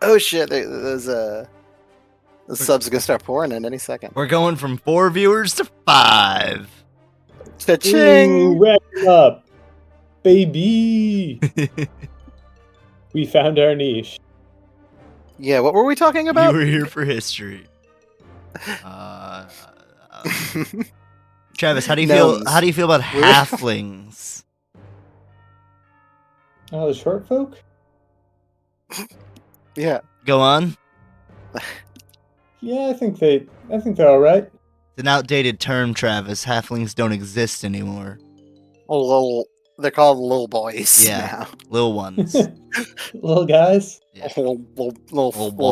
Oh shit! There's the subs gonna start pouring in any second. We're going from 4 viewers to 5. Cha-ching! Ooh, wrap it up, baby. We found our niche. Yeah, what were we talking You about? were here for history. Travis, how do you feel? Gnomes. How do you feel about halflings? Oh, the short folk? Yeah. Go on. Yeah, I think they're all right. It's an outdated term, Travis. Halflings don't exist anymore. They're called little boys Yeah. now. Little ones. Little guys. Yeah. Little boys.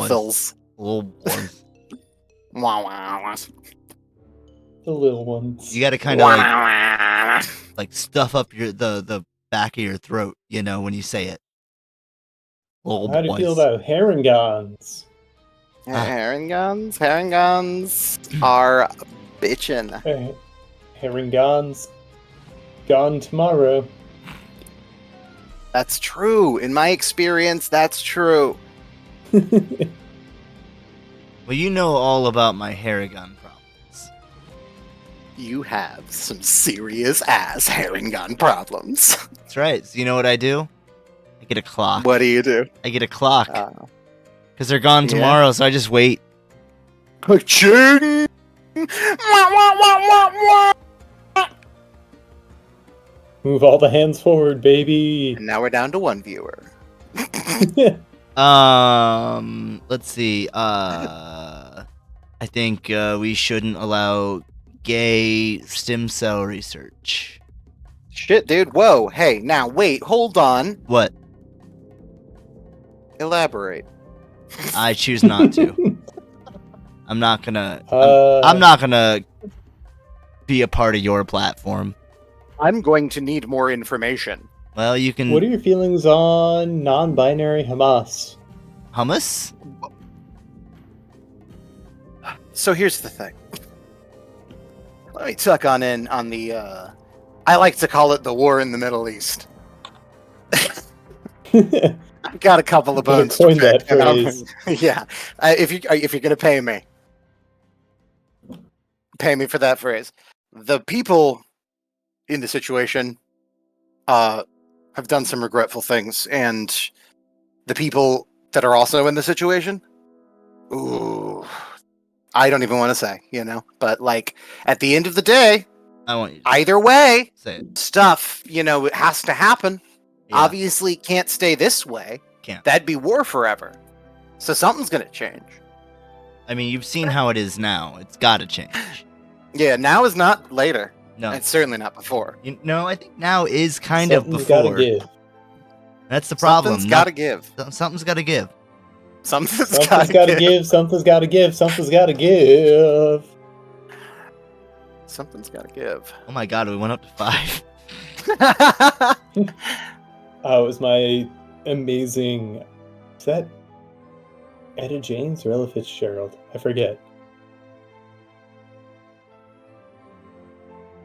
fills. Little boys. Wow. The little ones. You got to kind of like stuff up the back of your throat, you know, when you say it. Little How do you feel boys. about herringons? Herringons are bitchin'. Herringons gone tomorrow. That's true. In my experience, that's true. Well, you know all about my Haragon problems. You have some serious ass herringon problems. That's right. So you know what I do? I get a clock. What do you do? I get a clock. Because they're gone yeah. tomorrow, so I just wait. Ka-ching! Move all the hands forward, baby. And now we're down to one viewer. Let's see. I think we shouldn't allow gay stem cell research. Shit, dude. Whoa. Hey, now wait. Hold on. What? Elaborate. I choose not to. I'm not gonna. I'm not gonna be a part of your platform. I'm going to need more information. Well, you can What are your feelings on non-binary Hamas? hummus. So here's the thing. Let me tuck on in on the, I like to call it the war in the Middle East. I've got a couple of bones to coin pick. that phrase. Yeah. If you're going to pay me for that phrase. The people in the situation have done some regretful things, and the people that are also in the situation, ooh, I don't even want to say, but like at the end of the day, I want you to either way, say it. stuff, it has to happen. Yeah, Obviously can't stay this way. Can't. That'd be war forever. So something's going to change. I mean, you've seen how it is now. It's got to change. Yeah, now is not later. No, It's certainly not before. I think now is kind of Something's before. gotta give. That's the problem. Something's got to give. Something's got to give. Something's Something's got gotta to give. Something's gotta give. Something's gotta give. Something's got to give. Oh my god, we went up to 5. Oh, it was my amazing. Is that Etta James or Ella Fitzgerald? I forget.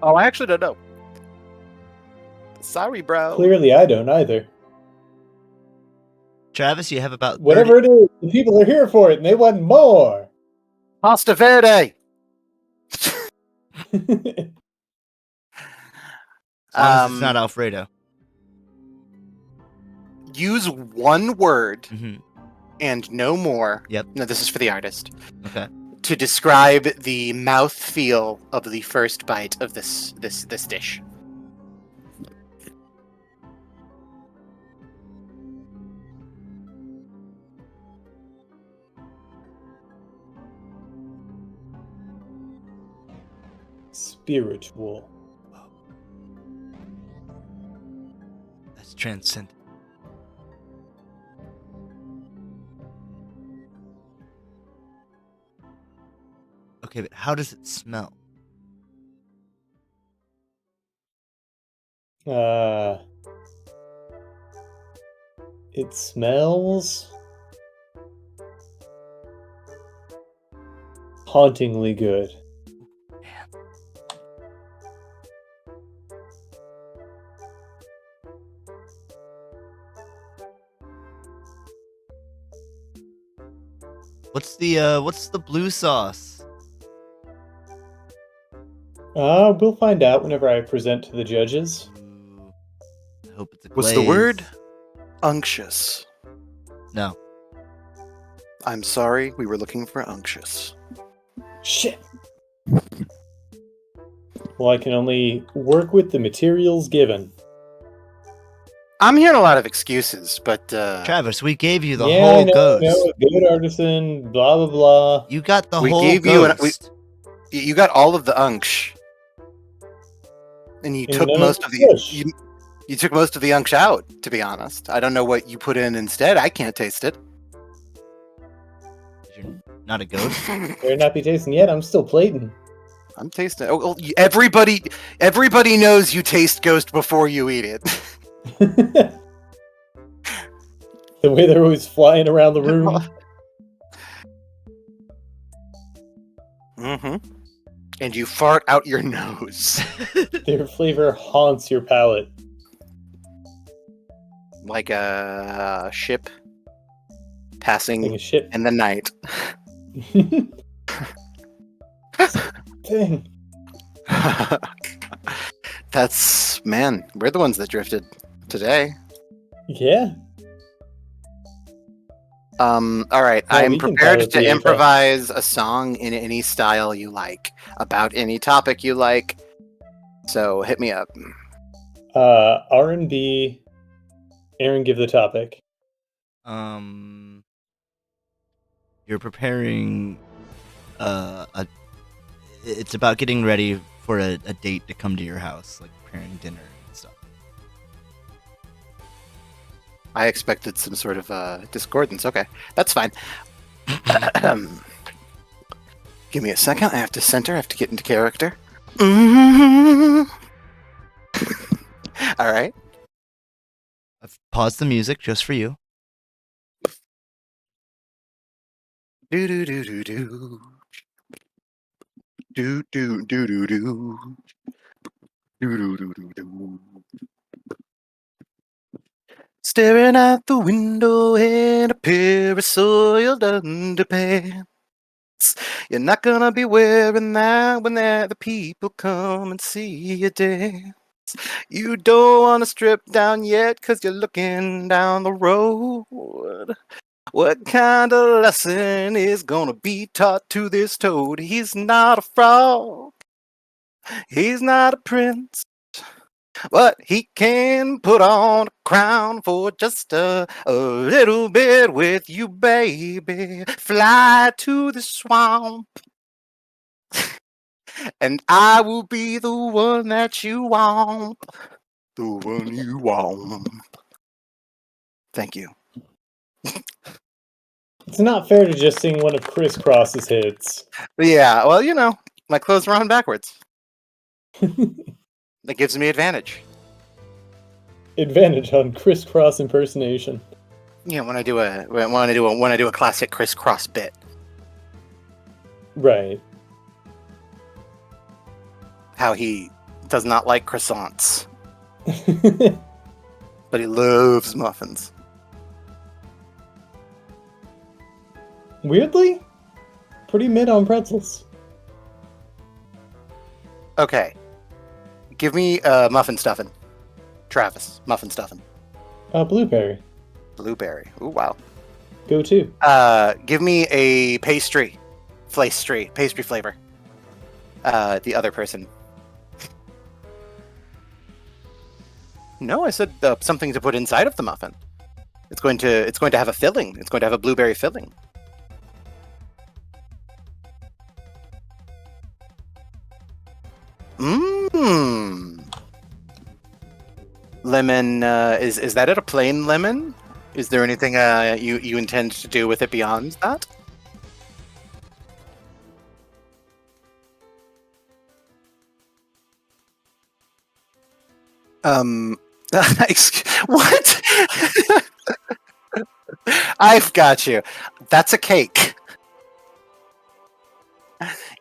Oh, I actually don't know. Sorry, bro. Clearly, I don't either. Travis, you have about 30... Whatever it is, the people are here for it, and they want more. Pasta Verde. As long as it's not Alfredo. Use one word Hmm. and no more. Yep. No, this is for the artist. Okay. To describe the mouthfeel of the first bite of this dish. Spiritual. That's transcendent. Okay, but how does it smell? It smells hauntingly good. What's the blue sauce? We'll find out whenever I present to the judges. Ooh, I hope it's a What's the glaze. word? Unctuous. No. I'm sorry, we were looking for unctuous. Shit. Well, I can only work with the materials given. I'm hearing a lot of excuses, but Travis, we gave you the I whole know, ghost. good artisan, blah blah blah. You got the We whole gave you ghost. you got all of the unksh, and you And took none of most the of the push. you took most of the unksh out. To be honest, I don't know what you put in instead. I can't taste it. You're not a ghost. Better not be tasting yet. I'm still plating. I'm tasting. Oh, everybody knows you taste ghost before you eat it. The way they're always flying around the room. Mm-hmm. And you fart out your nose Their flavor haunts your palate. like a ship Like passing a shit in the night. thing. We're the ones that drifted today. Yeah. All right. Yeah, I'm we can prepared pilot to the improvise a song in any style you like, about any topic you like. So hit me up. R&B. Aaron, give the topic. You're preparing it's about getting ready for a date to come to your house, like preparing dinner and stuff. I expected some sort of discordance. Okay, that's fine. Give me a second. I have to center. I have to get into character. All right. I've paused the music just for you. Do do do do do. Do do do do do. Do do do do do. Staring out the window in a pair of soiled underpants. You're not gonna be wearing that when the people come and see you dance. You don't wanna strip down yet, 'cause you're looking down the road. What kind of lesson is gonna be taught to this toad? He's not a frog. He's not a prince. But he can put on a crown for just a little bit with you, baby. Fly to the swamp, and I will be the one that you want. The one you want. Thank you. It's not fair to just sing one of Criss Cross's hits. Yeah, well, my clothes are on backwards. That gives me advantage. Advantage on Criss Cross impersonation. Yeah, when I do a classic crisscross bit. Right. How he does not like croissants, but he loves muffins. Weirdly, pretty mid on pretzels. Okay. Give me muffin stuffing. Travis, muffin stuffing. Blueberry. Blueberry. Ooh, wow. Go to. Give me a pastry flavor. The other person. No, I said something to put inside of the muffin. It's going to have a filling. It's going to have a blueberry filling. Mmm. Lemon. Is that it? A plain lemon? Is there anything you intend to do with it beyond that? What? I've got you. That's a cake.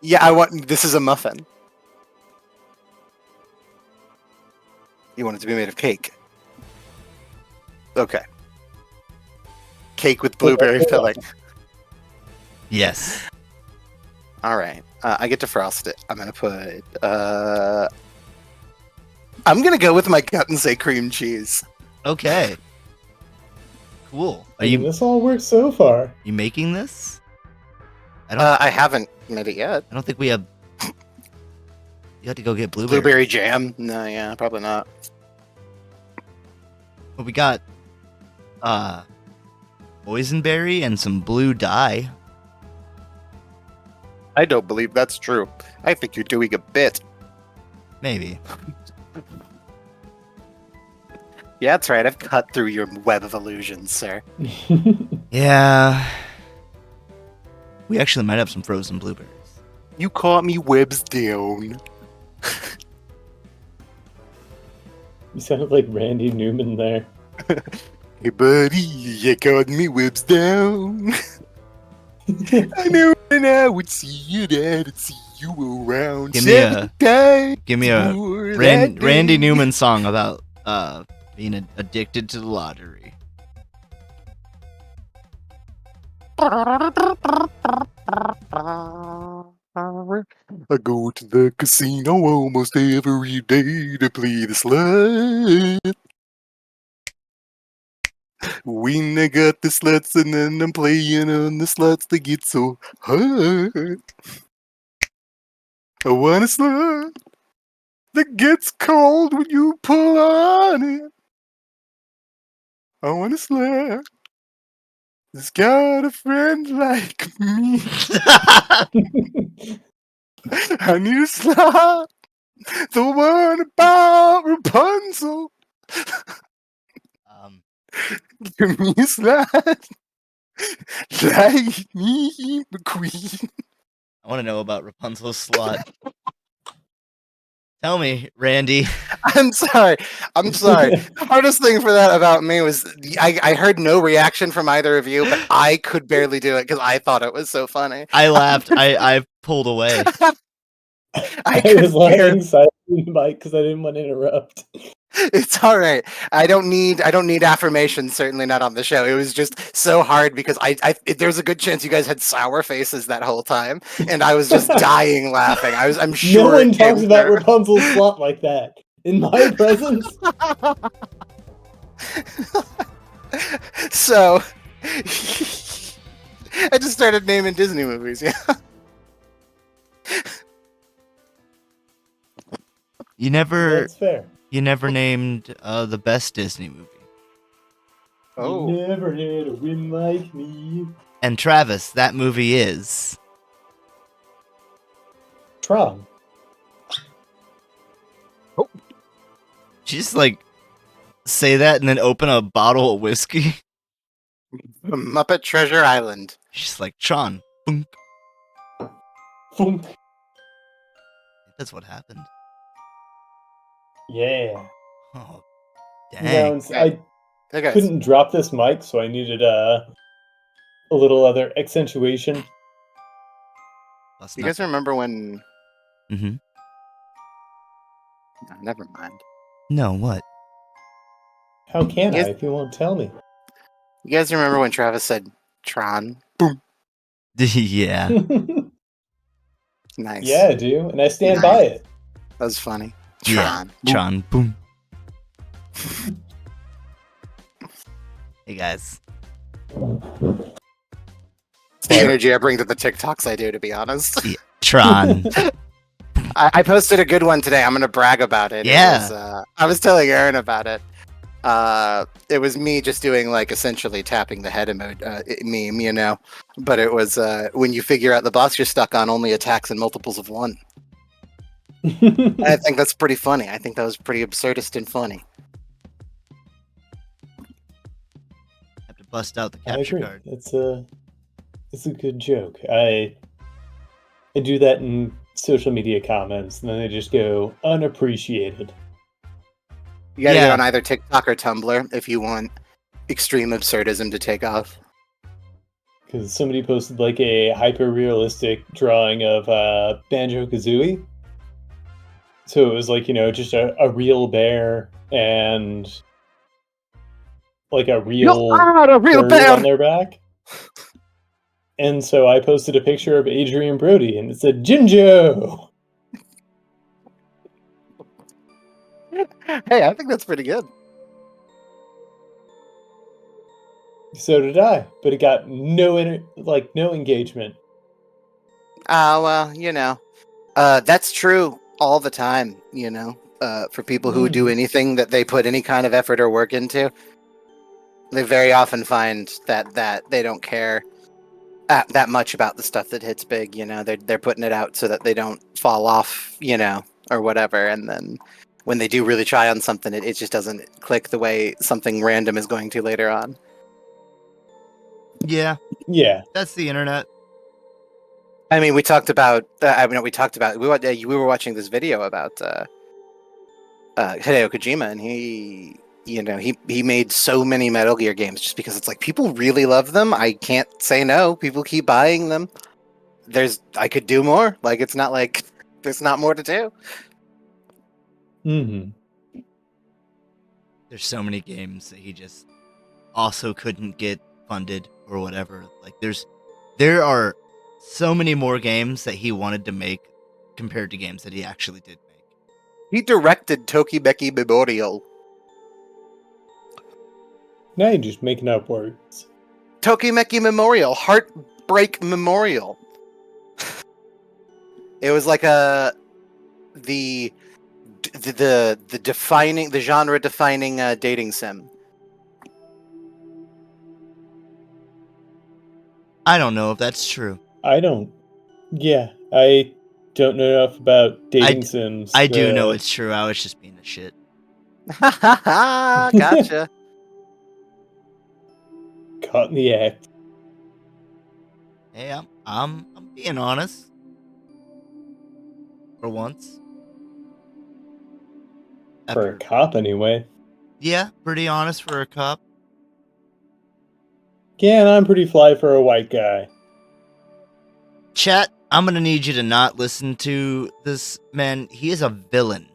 Yeah, this is a muffin. You want it to be made of cake. Okay. Cake with blueberry filling. Yes. All right. I get to frost it. I'm gonna put. I'm gonna go with my gut and say cream cheese. Okay. Cool. This all works so far. You making this? I haven't made it yet. I don't think we have. You have to go get blueberry. Blueberry jam? No, yeah, probably not. But we got boysenberry and some blue dye. I don't believe that's true. I think you're doing a bit. Maybe. Yeah, that's right. I've cut through your web of illusions, sir. Yeah. We actually might have some frozen blueberries. You caught me webs down. You sounded like Randy Newman there. Hey, buddy, you caught me webs down. I knew when I would see you, that I'd see you around. Give me a Randy Newman song about being addicted to the lottery. I go to the casino almost every day to play the slot. When I got the slots and then I'm playing on the slots, they get so hard. I want a slot that gets cold when you pull on it. I want a slot that's got a friend like me. I need a slot, the one about Rapunzel. Give me a slot, like me, McQueen. I want to know about Rapunzel's slot. Tell me, Randy. I'm sorry. The hardest thing for that about me was I heard no reaction from either of you, but I could barely do it because I thought it was so funny. I laughed. I pulled away. I was laughing silently in the mic because I didn't want to interrupt. It's all right. I don't need affirmation. Certainly not on the show. It was just so hard because there's a good chance you guys had sour faces that whole time, and I was just dying laughing. I'm sure no one talks about Rapunzel's plot like that in my presence. So I just started naming Disney movies. Yeah. That's fair. You never named the best Disney movie. Oh. You never had a win like me. And Travis, that movie is Tron. Oh. Did you just like say that and then open a bottle of whiskey? Muppet Treasure Island. She's like Tron. Boom. Funk. That's what happened. Yeah. Oh, dang. I couldn't drop this mic, so I needed a little other accentuation. You guys remember when? Mm-hmm. No, never mind. No, what? How can I if you won't tell me? You guys remember when Travis said Tron? Boom. Yeah. Nice. Yeah, I do, and I stand by it. That was funny. Tron. Yeah. Tron. Boom. Hey guys. The energy I bring to the TikToks I do, to be honest. Yeah. Tron. I posted a good one today. I'm gonna brag about it. Yeah. I was telling Aaron about it. It was me just doing like essentially tapping the head meme, you know. But it was when you figure out the boss you're stuck on only attacks in multiples of 1. I think that's pretty funny. I think that was pretty absurdist and funny. Have to bust out the capture card. It's a good joke. I do that in social media comments, and then they just go unappreciated. You gotta get on either TikTok or Tumblr if you want extreme absurdism to take off. Because somebody posted like a hyper-realistic drawing of Banjo-Kazooie. So it was like, you know, just a real bear and like a real bear on their back. And so I posted a picture of Adrian Brody, and it said, Jinjo! Hey, I think that's pretty good. So did I, but it got no engagement. Well, you know, that's true all the time, you know. For people who do anything that they put any kind of effort or work into, they very often find that they don't care that much about the stuff that hits big, you know. They're putting it out so that they don't fall off, you know, or whatever, and then when they do really try on something, it just doesn't click the way something random is going to later on. Yeah. That's the internet. I mean, we were watching this video about Hideo Kojima, and he made so many Metal Gear games just because it's like people really love them. I can't say no. People keep buying them. I could do more. Like, it's not like there's not more to do. Mm-hmm. There's so many games that he just also couldn't get funded or whatever. Like there are so many more games that he wanted to make compared to games that he actually did make. He directed Tokimeki Memorial. Now you're just making up words. Tokimeki Memorial, Heartbreak Memorial. It was like the genre defining dating sim. I don't know if that's true. I don't know enough about dating sims. I do know it's true. I was just being a shit. Gotcha. Caught in the act. Hey, I'm being honest. For once. For a cop, anyway. Yeah, pretty honest for a cop. Yeah, and I'm pretty fly for a white guy. Chat, I'm gonna need you to not listen to this man. He is a villain.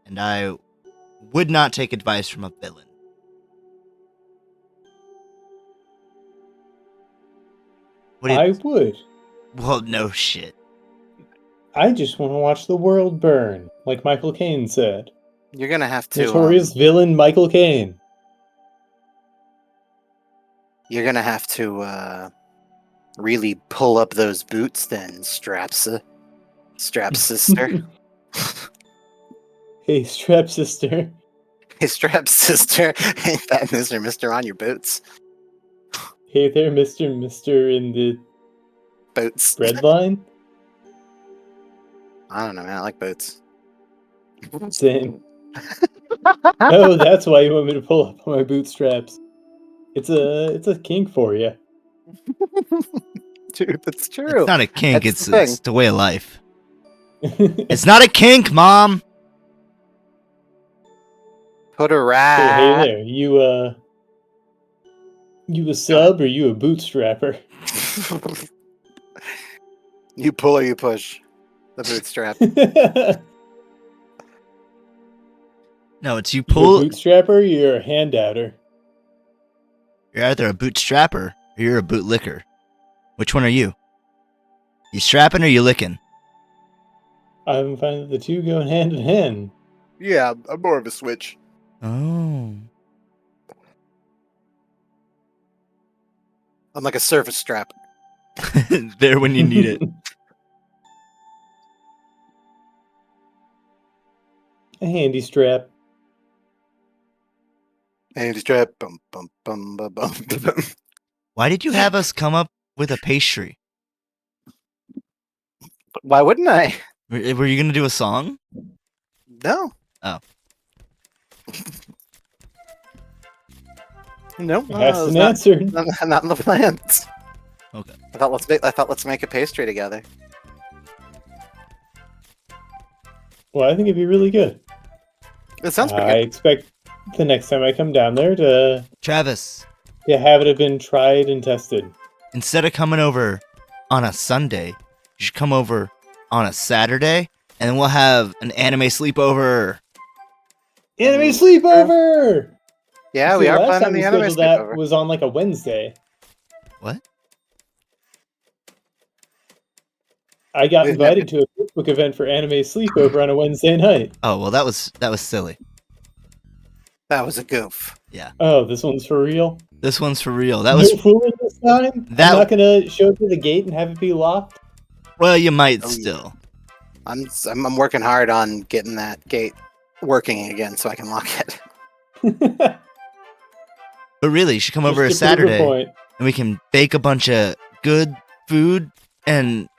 And I would not take advice from a villain. I would. Well, no shit. I just want to watch the world burn, like Michael Caine said. You're gonna have to. Notorious villain Michael Caine. You're gonna have to really pull up those boots, then, Strap sister. Hey, Strap sister. Hey, Strap sister. Ain't that Mr. on your boots? Hey there, Mr. in the Boots. bread line. I don't know, man. I like boots. Same. Oh, that's why you want me to pull up my bootstraps. It's a kink for you. Dude, that's true. It's not a kink, That's it's the way of life. It's not a kink, Mom! Put a Hey rat. there, you a sub or you a bootstrapper? You pull or you push. The bootstrap. No, it's you You pull. a bootstrapper, you're a handouter. You're either a bootstrapper or you're a bootlicker. Which one are you? You strapping or you licking? I'm finding the two going hand in hand. Yeah, I'm more of a switch. Oh. I'm like a surface strap. There when you need it. A handy strap. And strap. Bum, bum, bum, bum, bum, bum. Why did you have us come up with a pastry? Why wouldn't I? Were you gonna do a song? No. Oh. No. Asked and not, answered. not in the plans. Okay. I thought let's make a pastry together. Well, I think it'd be really good. It sounds pretty I good. expect the next time I come down there to Travis, have it have been tried and tested. instead of coming over on a Sunday, you should come over on a Saturday, and then we'll have an anime sleepover. Anime sleepover! Yeah, See, we are last planning time we the anime scheduled that sleepover. was on like a Wednesday. What? I got We've invited to a Facebook event for anime sleepover on a Wednesday night. Oh well, that was silly. That was a goof. Yeah, Oh, this one's for real? this one's for real. That No was fooling this time? That- I'm not gonna show up to the gate and have it be locked? well, you might Oh, yeah. still. I'm working hard on getting that gate working again so I can lock it. But really, you should come over a Just to prove a Saturday, point. and we can bake a bunch of good food and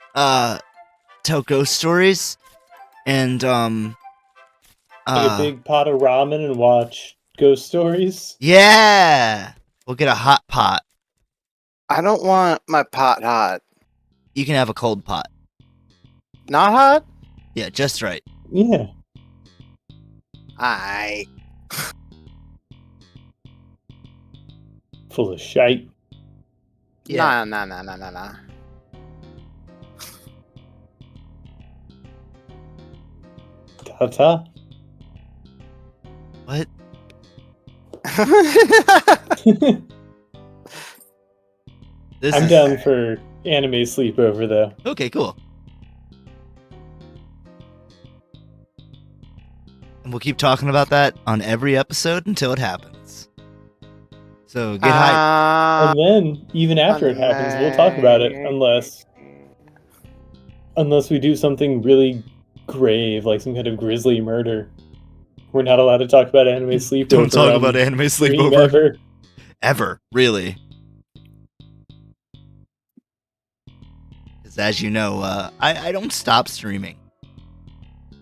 tell ghost stories and Eat a big pot of ramen and watch ghost stories. yeah, we'll get a hot pot. I don't want my pot hot. You can have a cold pot. Not hot? Yeah, just right. Yeah. I Full of shite. Yeah. Nah. Ta-ta. What? This I'm is down for anime sleepover, though. okay. Cool. And we'll keep talking about that on every episode until it happens. So get high. And then, even after it happens, we'll talk about it, unless we do something really grave, like some kind of grisly murder. We're not allowed to talk about anime sleepover. Don't talk on about anime stream sleepover ever. really. Because as you know, I don't stop streaming.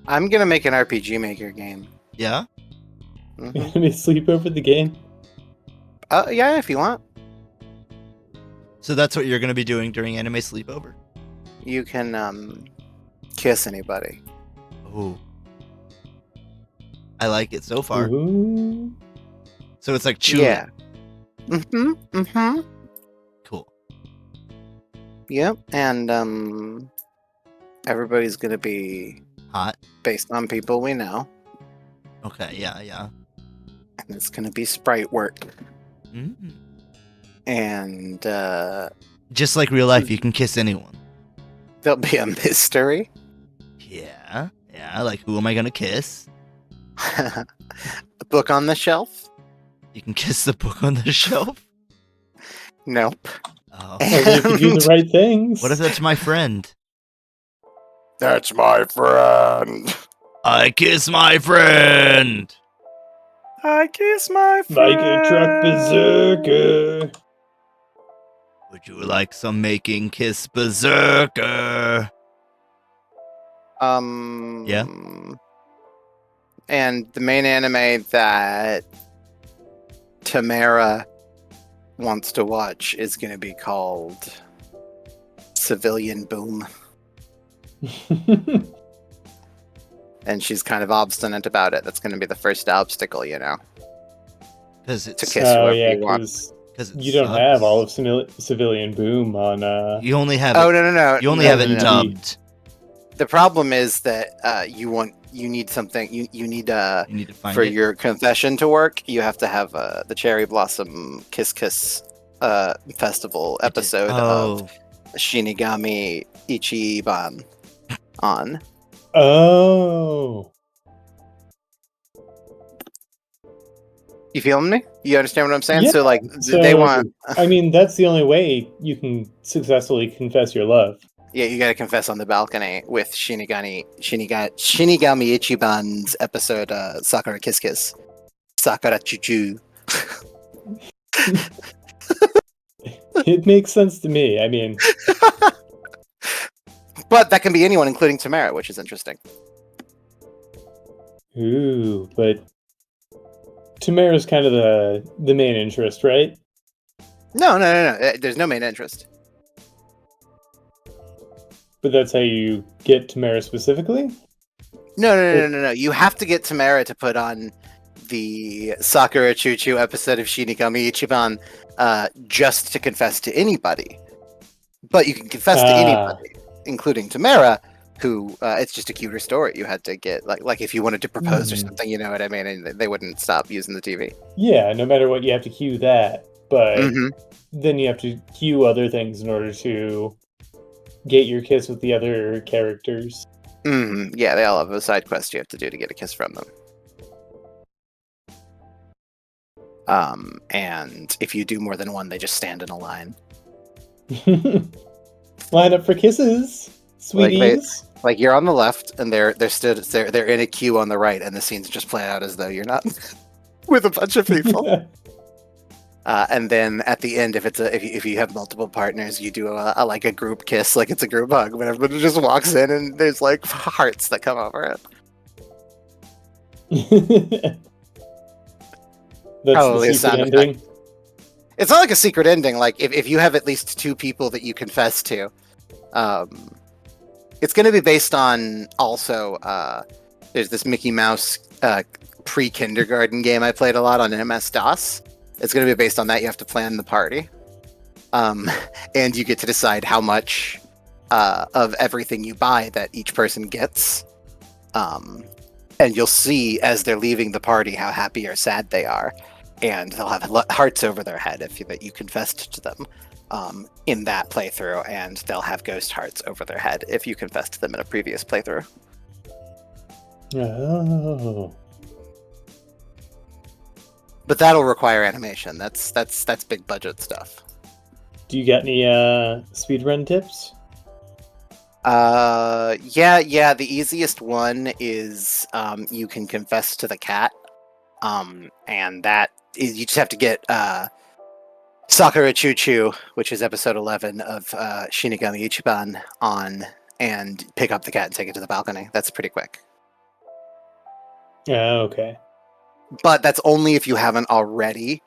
I'm gonna make an RPG Maker game. Yeah. Mhm. Anime sleepover the game. Yeah, if you want, So that's what you're gonna be doing during anime sleepover. you can kiss anybody. Oh. I like it so far. Ooh. So it's like chewing. Yeah. Cool. Yep. And everybody's gonna be Hot. based on people we know, Okay, yeah. and it's gonna be sprite work. Mm. And Just like real life, you can kiss anyone. there'll be a mystery. Yeah. Like, who am I gonna kiss? A book on the shelf. You can kiss the book on the shelf. Nope. Oh. Only if you do the right things. What if that's my friend? That's my friend. I kiss my friend. I kiss my friend. Like a truck berserker. Would you like some making kiss berserker? Yeah. And the main anime that Tamara wants to watch is going to be called Civilian Boom. And she's kind of obstinate about it. That's going to be the first obstacle, Because to it's kiss whoever you want. because you don't have all of Civilian Boom on. You only have. Oh no! You only No, have no, it no. dubbed. The problem is that you need something. You need You need to find for it. your confession to work. You have to have the Cherry Blossom Kiss Festival episode of Shinigami Ichiban on. Oh. You feeling me? You understand what I'm saying? Yeah, So like so, they want. I mean, that's the only way you can successfully confess your love. Yeah, you gotta confess on the balcony with Shinigami Ichiban's episode Sakura Kiss Kiss. Sakura Choo. It makes sense to me. I mean, But that can be anyone, including Tamara, which is interesting. ooh, but Tamara's kind of the main interest, right? No. There's no main interest. But that's how you get Tamara specifically? No. You have to get Tamara to put on the Sakura Choo Choo episode of Shinigami Ichiban just to confess to anybody. But you can confess to anybody, including Tamara, who it's just a cuter story. You had to get like if you wanted to propose or something, you know what I mean, and they wouldn't stop using the TV. Yeah, no matter what, you have to cue that. But then you have to cue other things in order to get your kiss with the other characters. Yeah, they all have a side quest you have to do to get a kiss from them. And if you do more than one, they just stand in a line. Line up for kisses, sweeties. Like you're on the left, and they're in a queue on the right, and the scenes just play out as though you're not with a bunch of people. And then at the end, if you have multiple partners, you do a group kiss, like it's a group hug, but everybody just walks in, and there's like hearts that come over it. That's Probably the a secret sound ending. It's not like a secret ending. Like if you have at least two people that you confess to, it's going to be based on also. There's this Mickey Mouse pre-kindergarten game I played a lot on MS DOS. It's going to be based on that. You have to plan the party, and you get to decide how much of everything you buy that each person gets. And you'll see as they're leaving the party how happy or sad they are, and they'll have hearts over their head that you confessed to them in that playthrough, and they'll have ghost hearts over their head if you confessed to them in a previous playthrough. Oh. But that'll require animation. That's big budget stuff. Do you got any speedrun tips? Yeah. The easiest one is you can confess to the cat, and that is you just have to get Sakura Choo Choo, which is episode 11 of Shinigami Ichiban, on and pick up the cat and take it to the balcony. That's pretty quick. Oh, okay. But that's only if you haven't already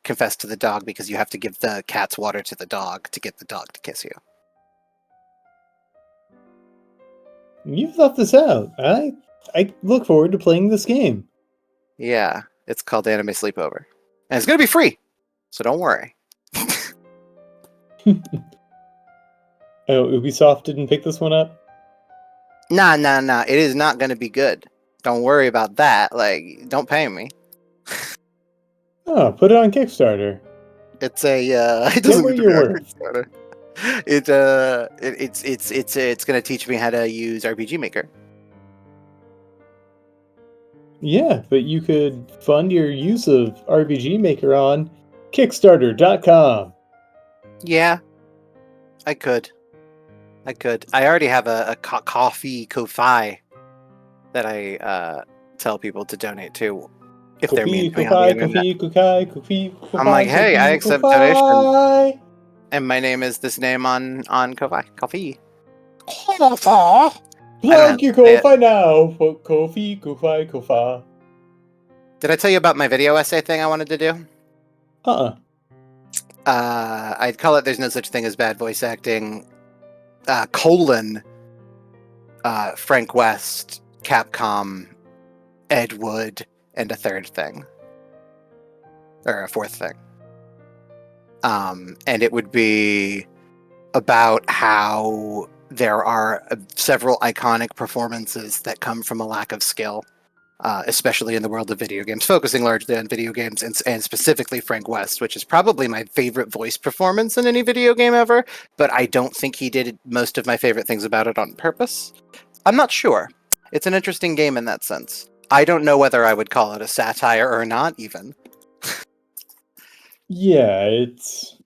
confessed to the dog, because you have to give the cat's water to the dog to get the dog to kiss you. You've thought this out. I look forward to playing this game. Yeah, it's called Anime Sleepover, and it's gonna be free, so don't worry. Oh, Ubisoft didn't pick this one up? Nah. It is not gonna be good. Don't worry about that. Like, don't pay me. Oh, put it on Kickstarter. It's a it Get doesn't what need to be you're on worth. Kickstarter. It's gonna teach me how to use RPG Maker. Yeah, but you could fund your use of RPG Maker on Kickstarter.com. Yeah, I could. I already have a coffee Ko-Fi that I tell people to donate to if they're Kofi, memeing on the Kofi, internet. Kofi, Kofi, Kofi, I'm like, Kofi, hey, I Kofi, accept donation, Kofi. and my name is this name on Ko-Fi. Coffee. I don't know how Plug to your say it. Kofi now for Kofi, Kofi, Kofi. Did I tell you about my video essay thing I wanted to do? Uh-uh. I'd call it "There's no such thing as bad voice acting." Colon Frank West, Capcom, Ed Wood, and a third thing, or a fourth thing. And it would be about how there are several iconic performances that come from a lack of skill, especially in the world of video games, focusing largely on video games and specifically Frank West, which is probably my favorite voice performance in any video game ever, but I don't think he did most of my favorite things about it on purpose. I'm not sure. It's an interesting game in that sense. I don't know whether I would call it a satire or not, even. Yeah, it's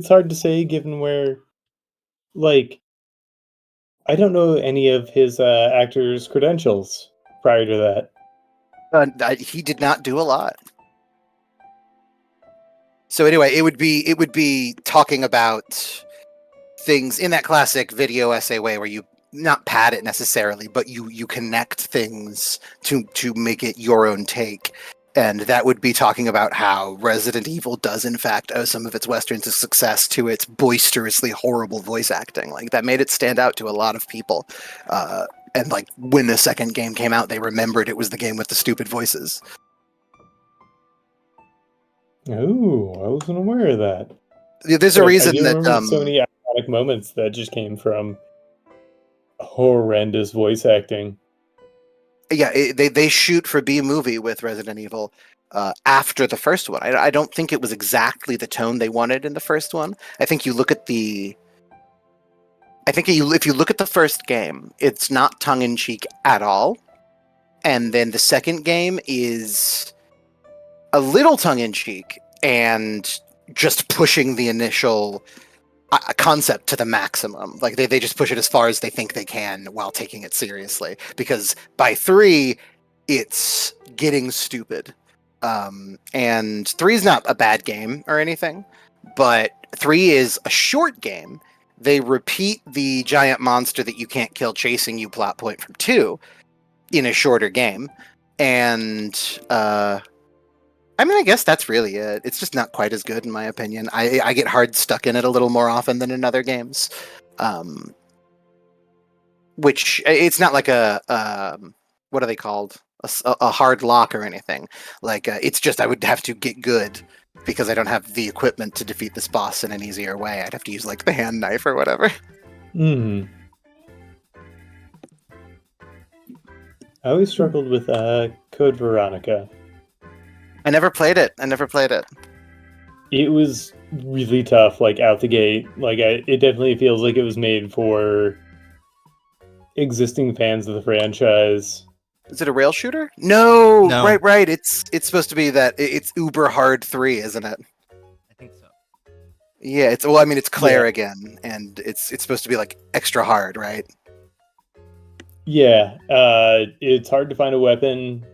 hard to say given where, like, I don't know any of his actors' credentials prior to that. He did not do a lot. So anyway, it would be talking about things in that classic video essay way where you not pad it necessarily, but you connect things to make it your own take. And that would be talking about how Resident Evil does in fact owe some of its Western success to its boisterously horrible voice acting. Like that made it stand out to a lot of people. And like when the second game came out, they remembered it was the game with the stupid voices. Oh, I wasn't aware of that. There's a But I reason do that remember so many iconic moments that just came from horrendous voice acting. yeah, they shoot for B movie with Resident Evil after the first one. I don't think it was exactly the tone they wanted in the first one. I think you look at the if you look at the first game, it's not tongue in cheek at all, and then the second game is a little tongue in cheek and just pushing the initial concept to the maximum. Like they just push it as far as they think they can while taking it seriously. Because by 3, it's getting stupid. And 3 is not a bad game or anything, but 3 is a short game. They repeat the giant monster that you can't kill chasing you plot point from 2 in a shorter game. And I mean, I guess that's really it. It's just not quite as good, in my opinion. I get hard stuck in it a little more often than in other games, which it's not like what are they called? A hard lock or anything. Like it's just I would have to get good because I don't have the equipment to defeat this boss in an easier way. I'd have to use like the hand knife or whatever. Hmm. I always struggled with Code Veronica. I never played it. It was really tough, like out the gate. Like it definitely feels like it was made for existing fans of the franchise. Is it a rail shooter? No. No. Right. It's supposed to be that it's Uber Hard 3, isn't it? I think so. Yeah, it's Claire again, and it's supposed to be like extra hard, right? Yeah, it's hard to find a weapon,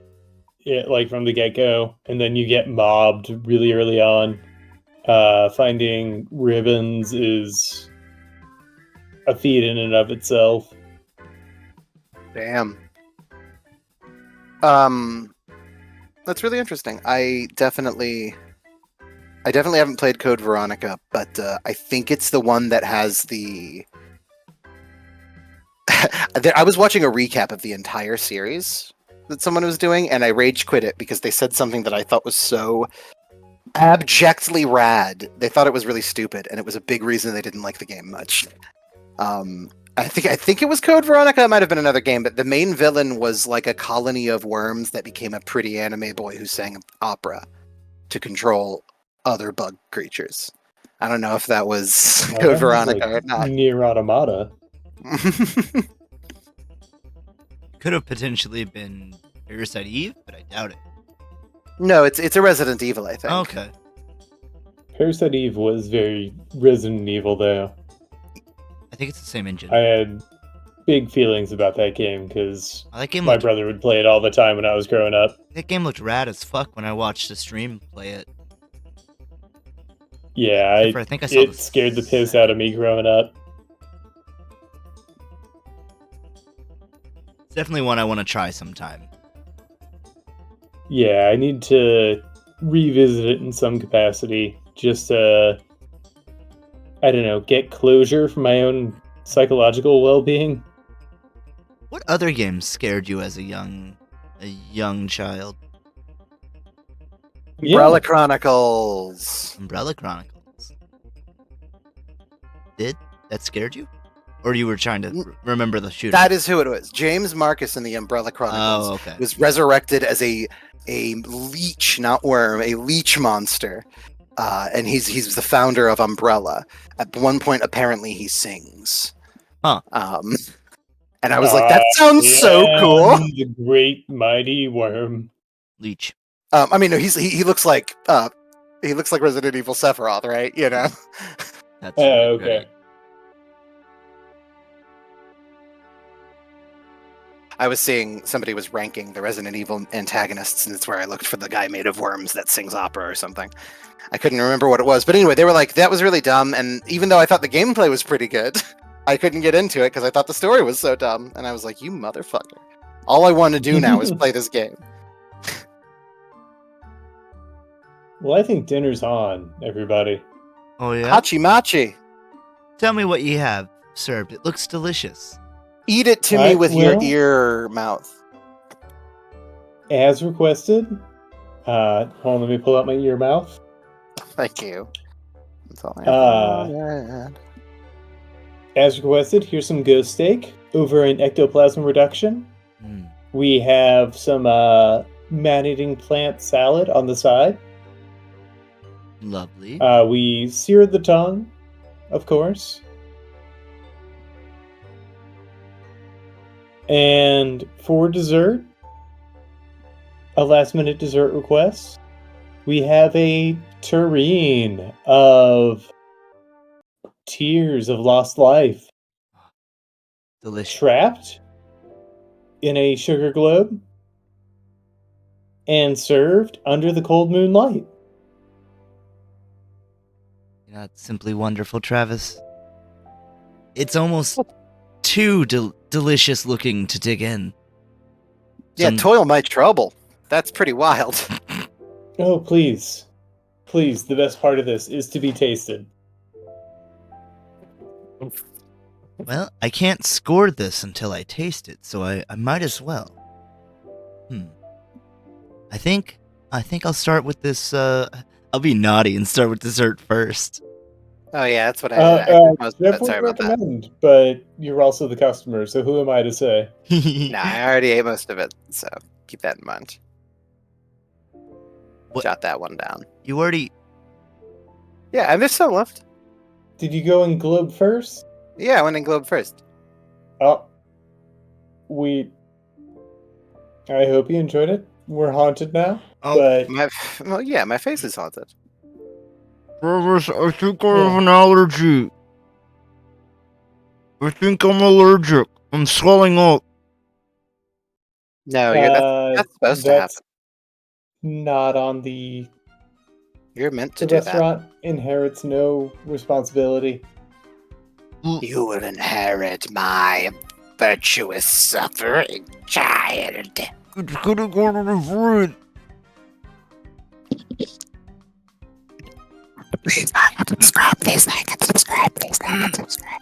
like from the get-go, and then you get mobbed really early on. Finding ribbons is a feat in and of itself. Damn. That's really interesting. I definitely haven't played Code Veronica, but I think it's the one that has the. I was watching a recap of the entire series, that someone was doing, and I rage quit it because they said something that I thought was so abjectly rad. They thought it was really stupid, and it was a big reason they didn't like the game much. I think it was Code Veronica. It might have been another game, but the main villain was like a colony of worms that became a pretty anime boy who sang opera to control other bug creatures. I don't know if that was Code Veronica or not. Near Automata. Could have potentially been Parasite Eve, but I doubt it. No, it's a Resident Evil, I think. Okay. Parasite Eve was very Resident Evil, though. I think it's the same engine. I had big feelings about that game because My brother would play it all the time when I was growing up. That game looked rad as fuck when I watched the stream play it. Yeah, it scared the piss out of me growing up. It's definitely one I want to try sometime. Yeah, I need to revisit it in some capacity. Just to, I don't know, get closure for my own psychological well-being. What other games scared you as a young child? Umbrella Chronicles. Umbrella Chronicles. Did that scared you? Or you were trying to remember the shooter? That is who it was. James Marcus in the Umbrella Chronicles was resurrected as a leech, not worm, a leech monster. And he's the founder of Umbrella. At one point, apparently, he sings. Huh. And I was like, that sounds so cool. The great mighty worm. Leech. I mean, no, he looks like Resident Evil Sephiroth, right? You know. That's okay. Great. I was seeing somebody was ranking the Resident Evil antagonists, and it's where I looked for the guy made of worms that sings opera or something. I couldn't remember what it was, but anyway, they were like, that was really dumb, and even though I thought the gameplay was pretty good, I couldn't get into it because I thought the story was so dumb, and I was like, you motherfucker. All I want to do now is play this game. Well, I think dinner's on, everybody. Oh, yeah? Hachi Machi. Tell me what you have served. It looks delicious. Eat it to me with your ear mouth. As requested. Hold on, let me pull out my ear mouth. Thank you. That's all I have. As requested, here's some ghost steak over an ectoplasm reduction. We have some man-eating plant salad on the side. Lovely. We seared the tongue, of course. And for dessert, a last-minute dessert request, we have a tureen of Tears of Lost Life. Delicious. Trapped in a sugar globe and served under the cold moonlight. That's simply wonderful, Travis. It's almost too delicious looking to dig in. Yeah, toil my trouble. That's pretty wild. Oh, please. Please, the best part of this is to be tasted. Well, I can't score this until I taste it, so I might as well. I think I'll start with this, I'll be naughty and start with dessert first. Oh yeah, that's what I definitely recommend, but you're also the customer, so who am I to say? Nah, I already ate most of it, so keep that in mind. Jot that one down. You already... Yeah, and there's some left. Did you go in globe first? Yeah, I went in globe first. Oh. I hope you enjoyed it. We're haunted now, but... my face is haunted. Travis, I think I have an allergy. I think I'm allergic. I'm swelling up. No, that's supposed to happen. Not on the... You're meant to do that. The restaurant inherits no responsibility. You will inherit my virtuous suffering, child. It's gonna go to the fridge. Please like and subscribe, please like and subscribe, please like and subscribe.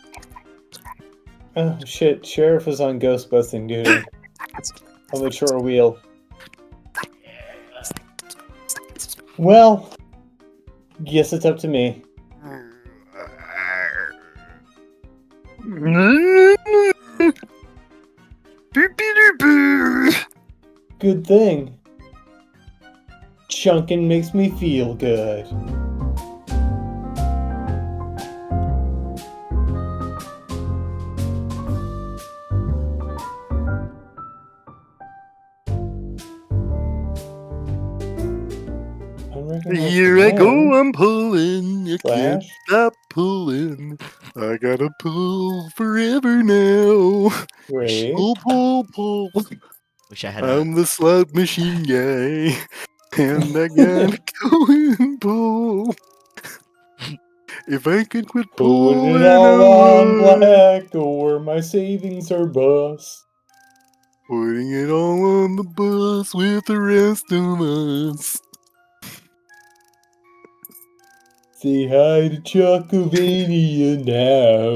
Oh shit, Sheriff is on ghost busting duty. on the chore wheel. Well, guess it's up to me. Good thing. Chunkin' makes me feel good. Here I go, I'm pulling. You can't Slash. stop pulling. I gotta pull forever now. Great. Pull. Wish I had I'm the slot machine guy. And I gotta go and pull. If I could quit Put pulling, it all I on would. black, or my savings are bust. Putting it all on the bus with the rest of us. Say hi to Chocovania now.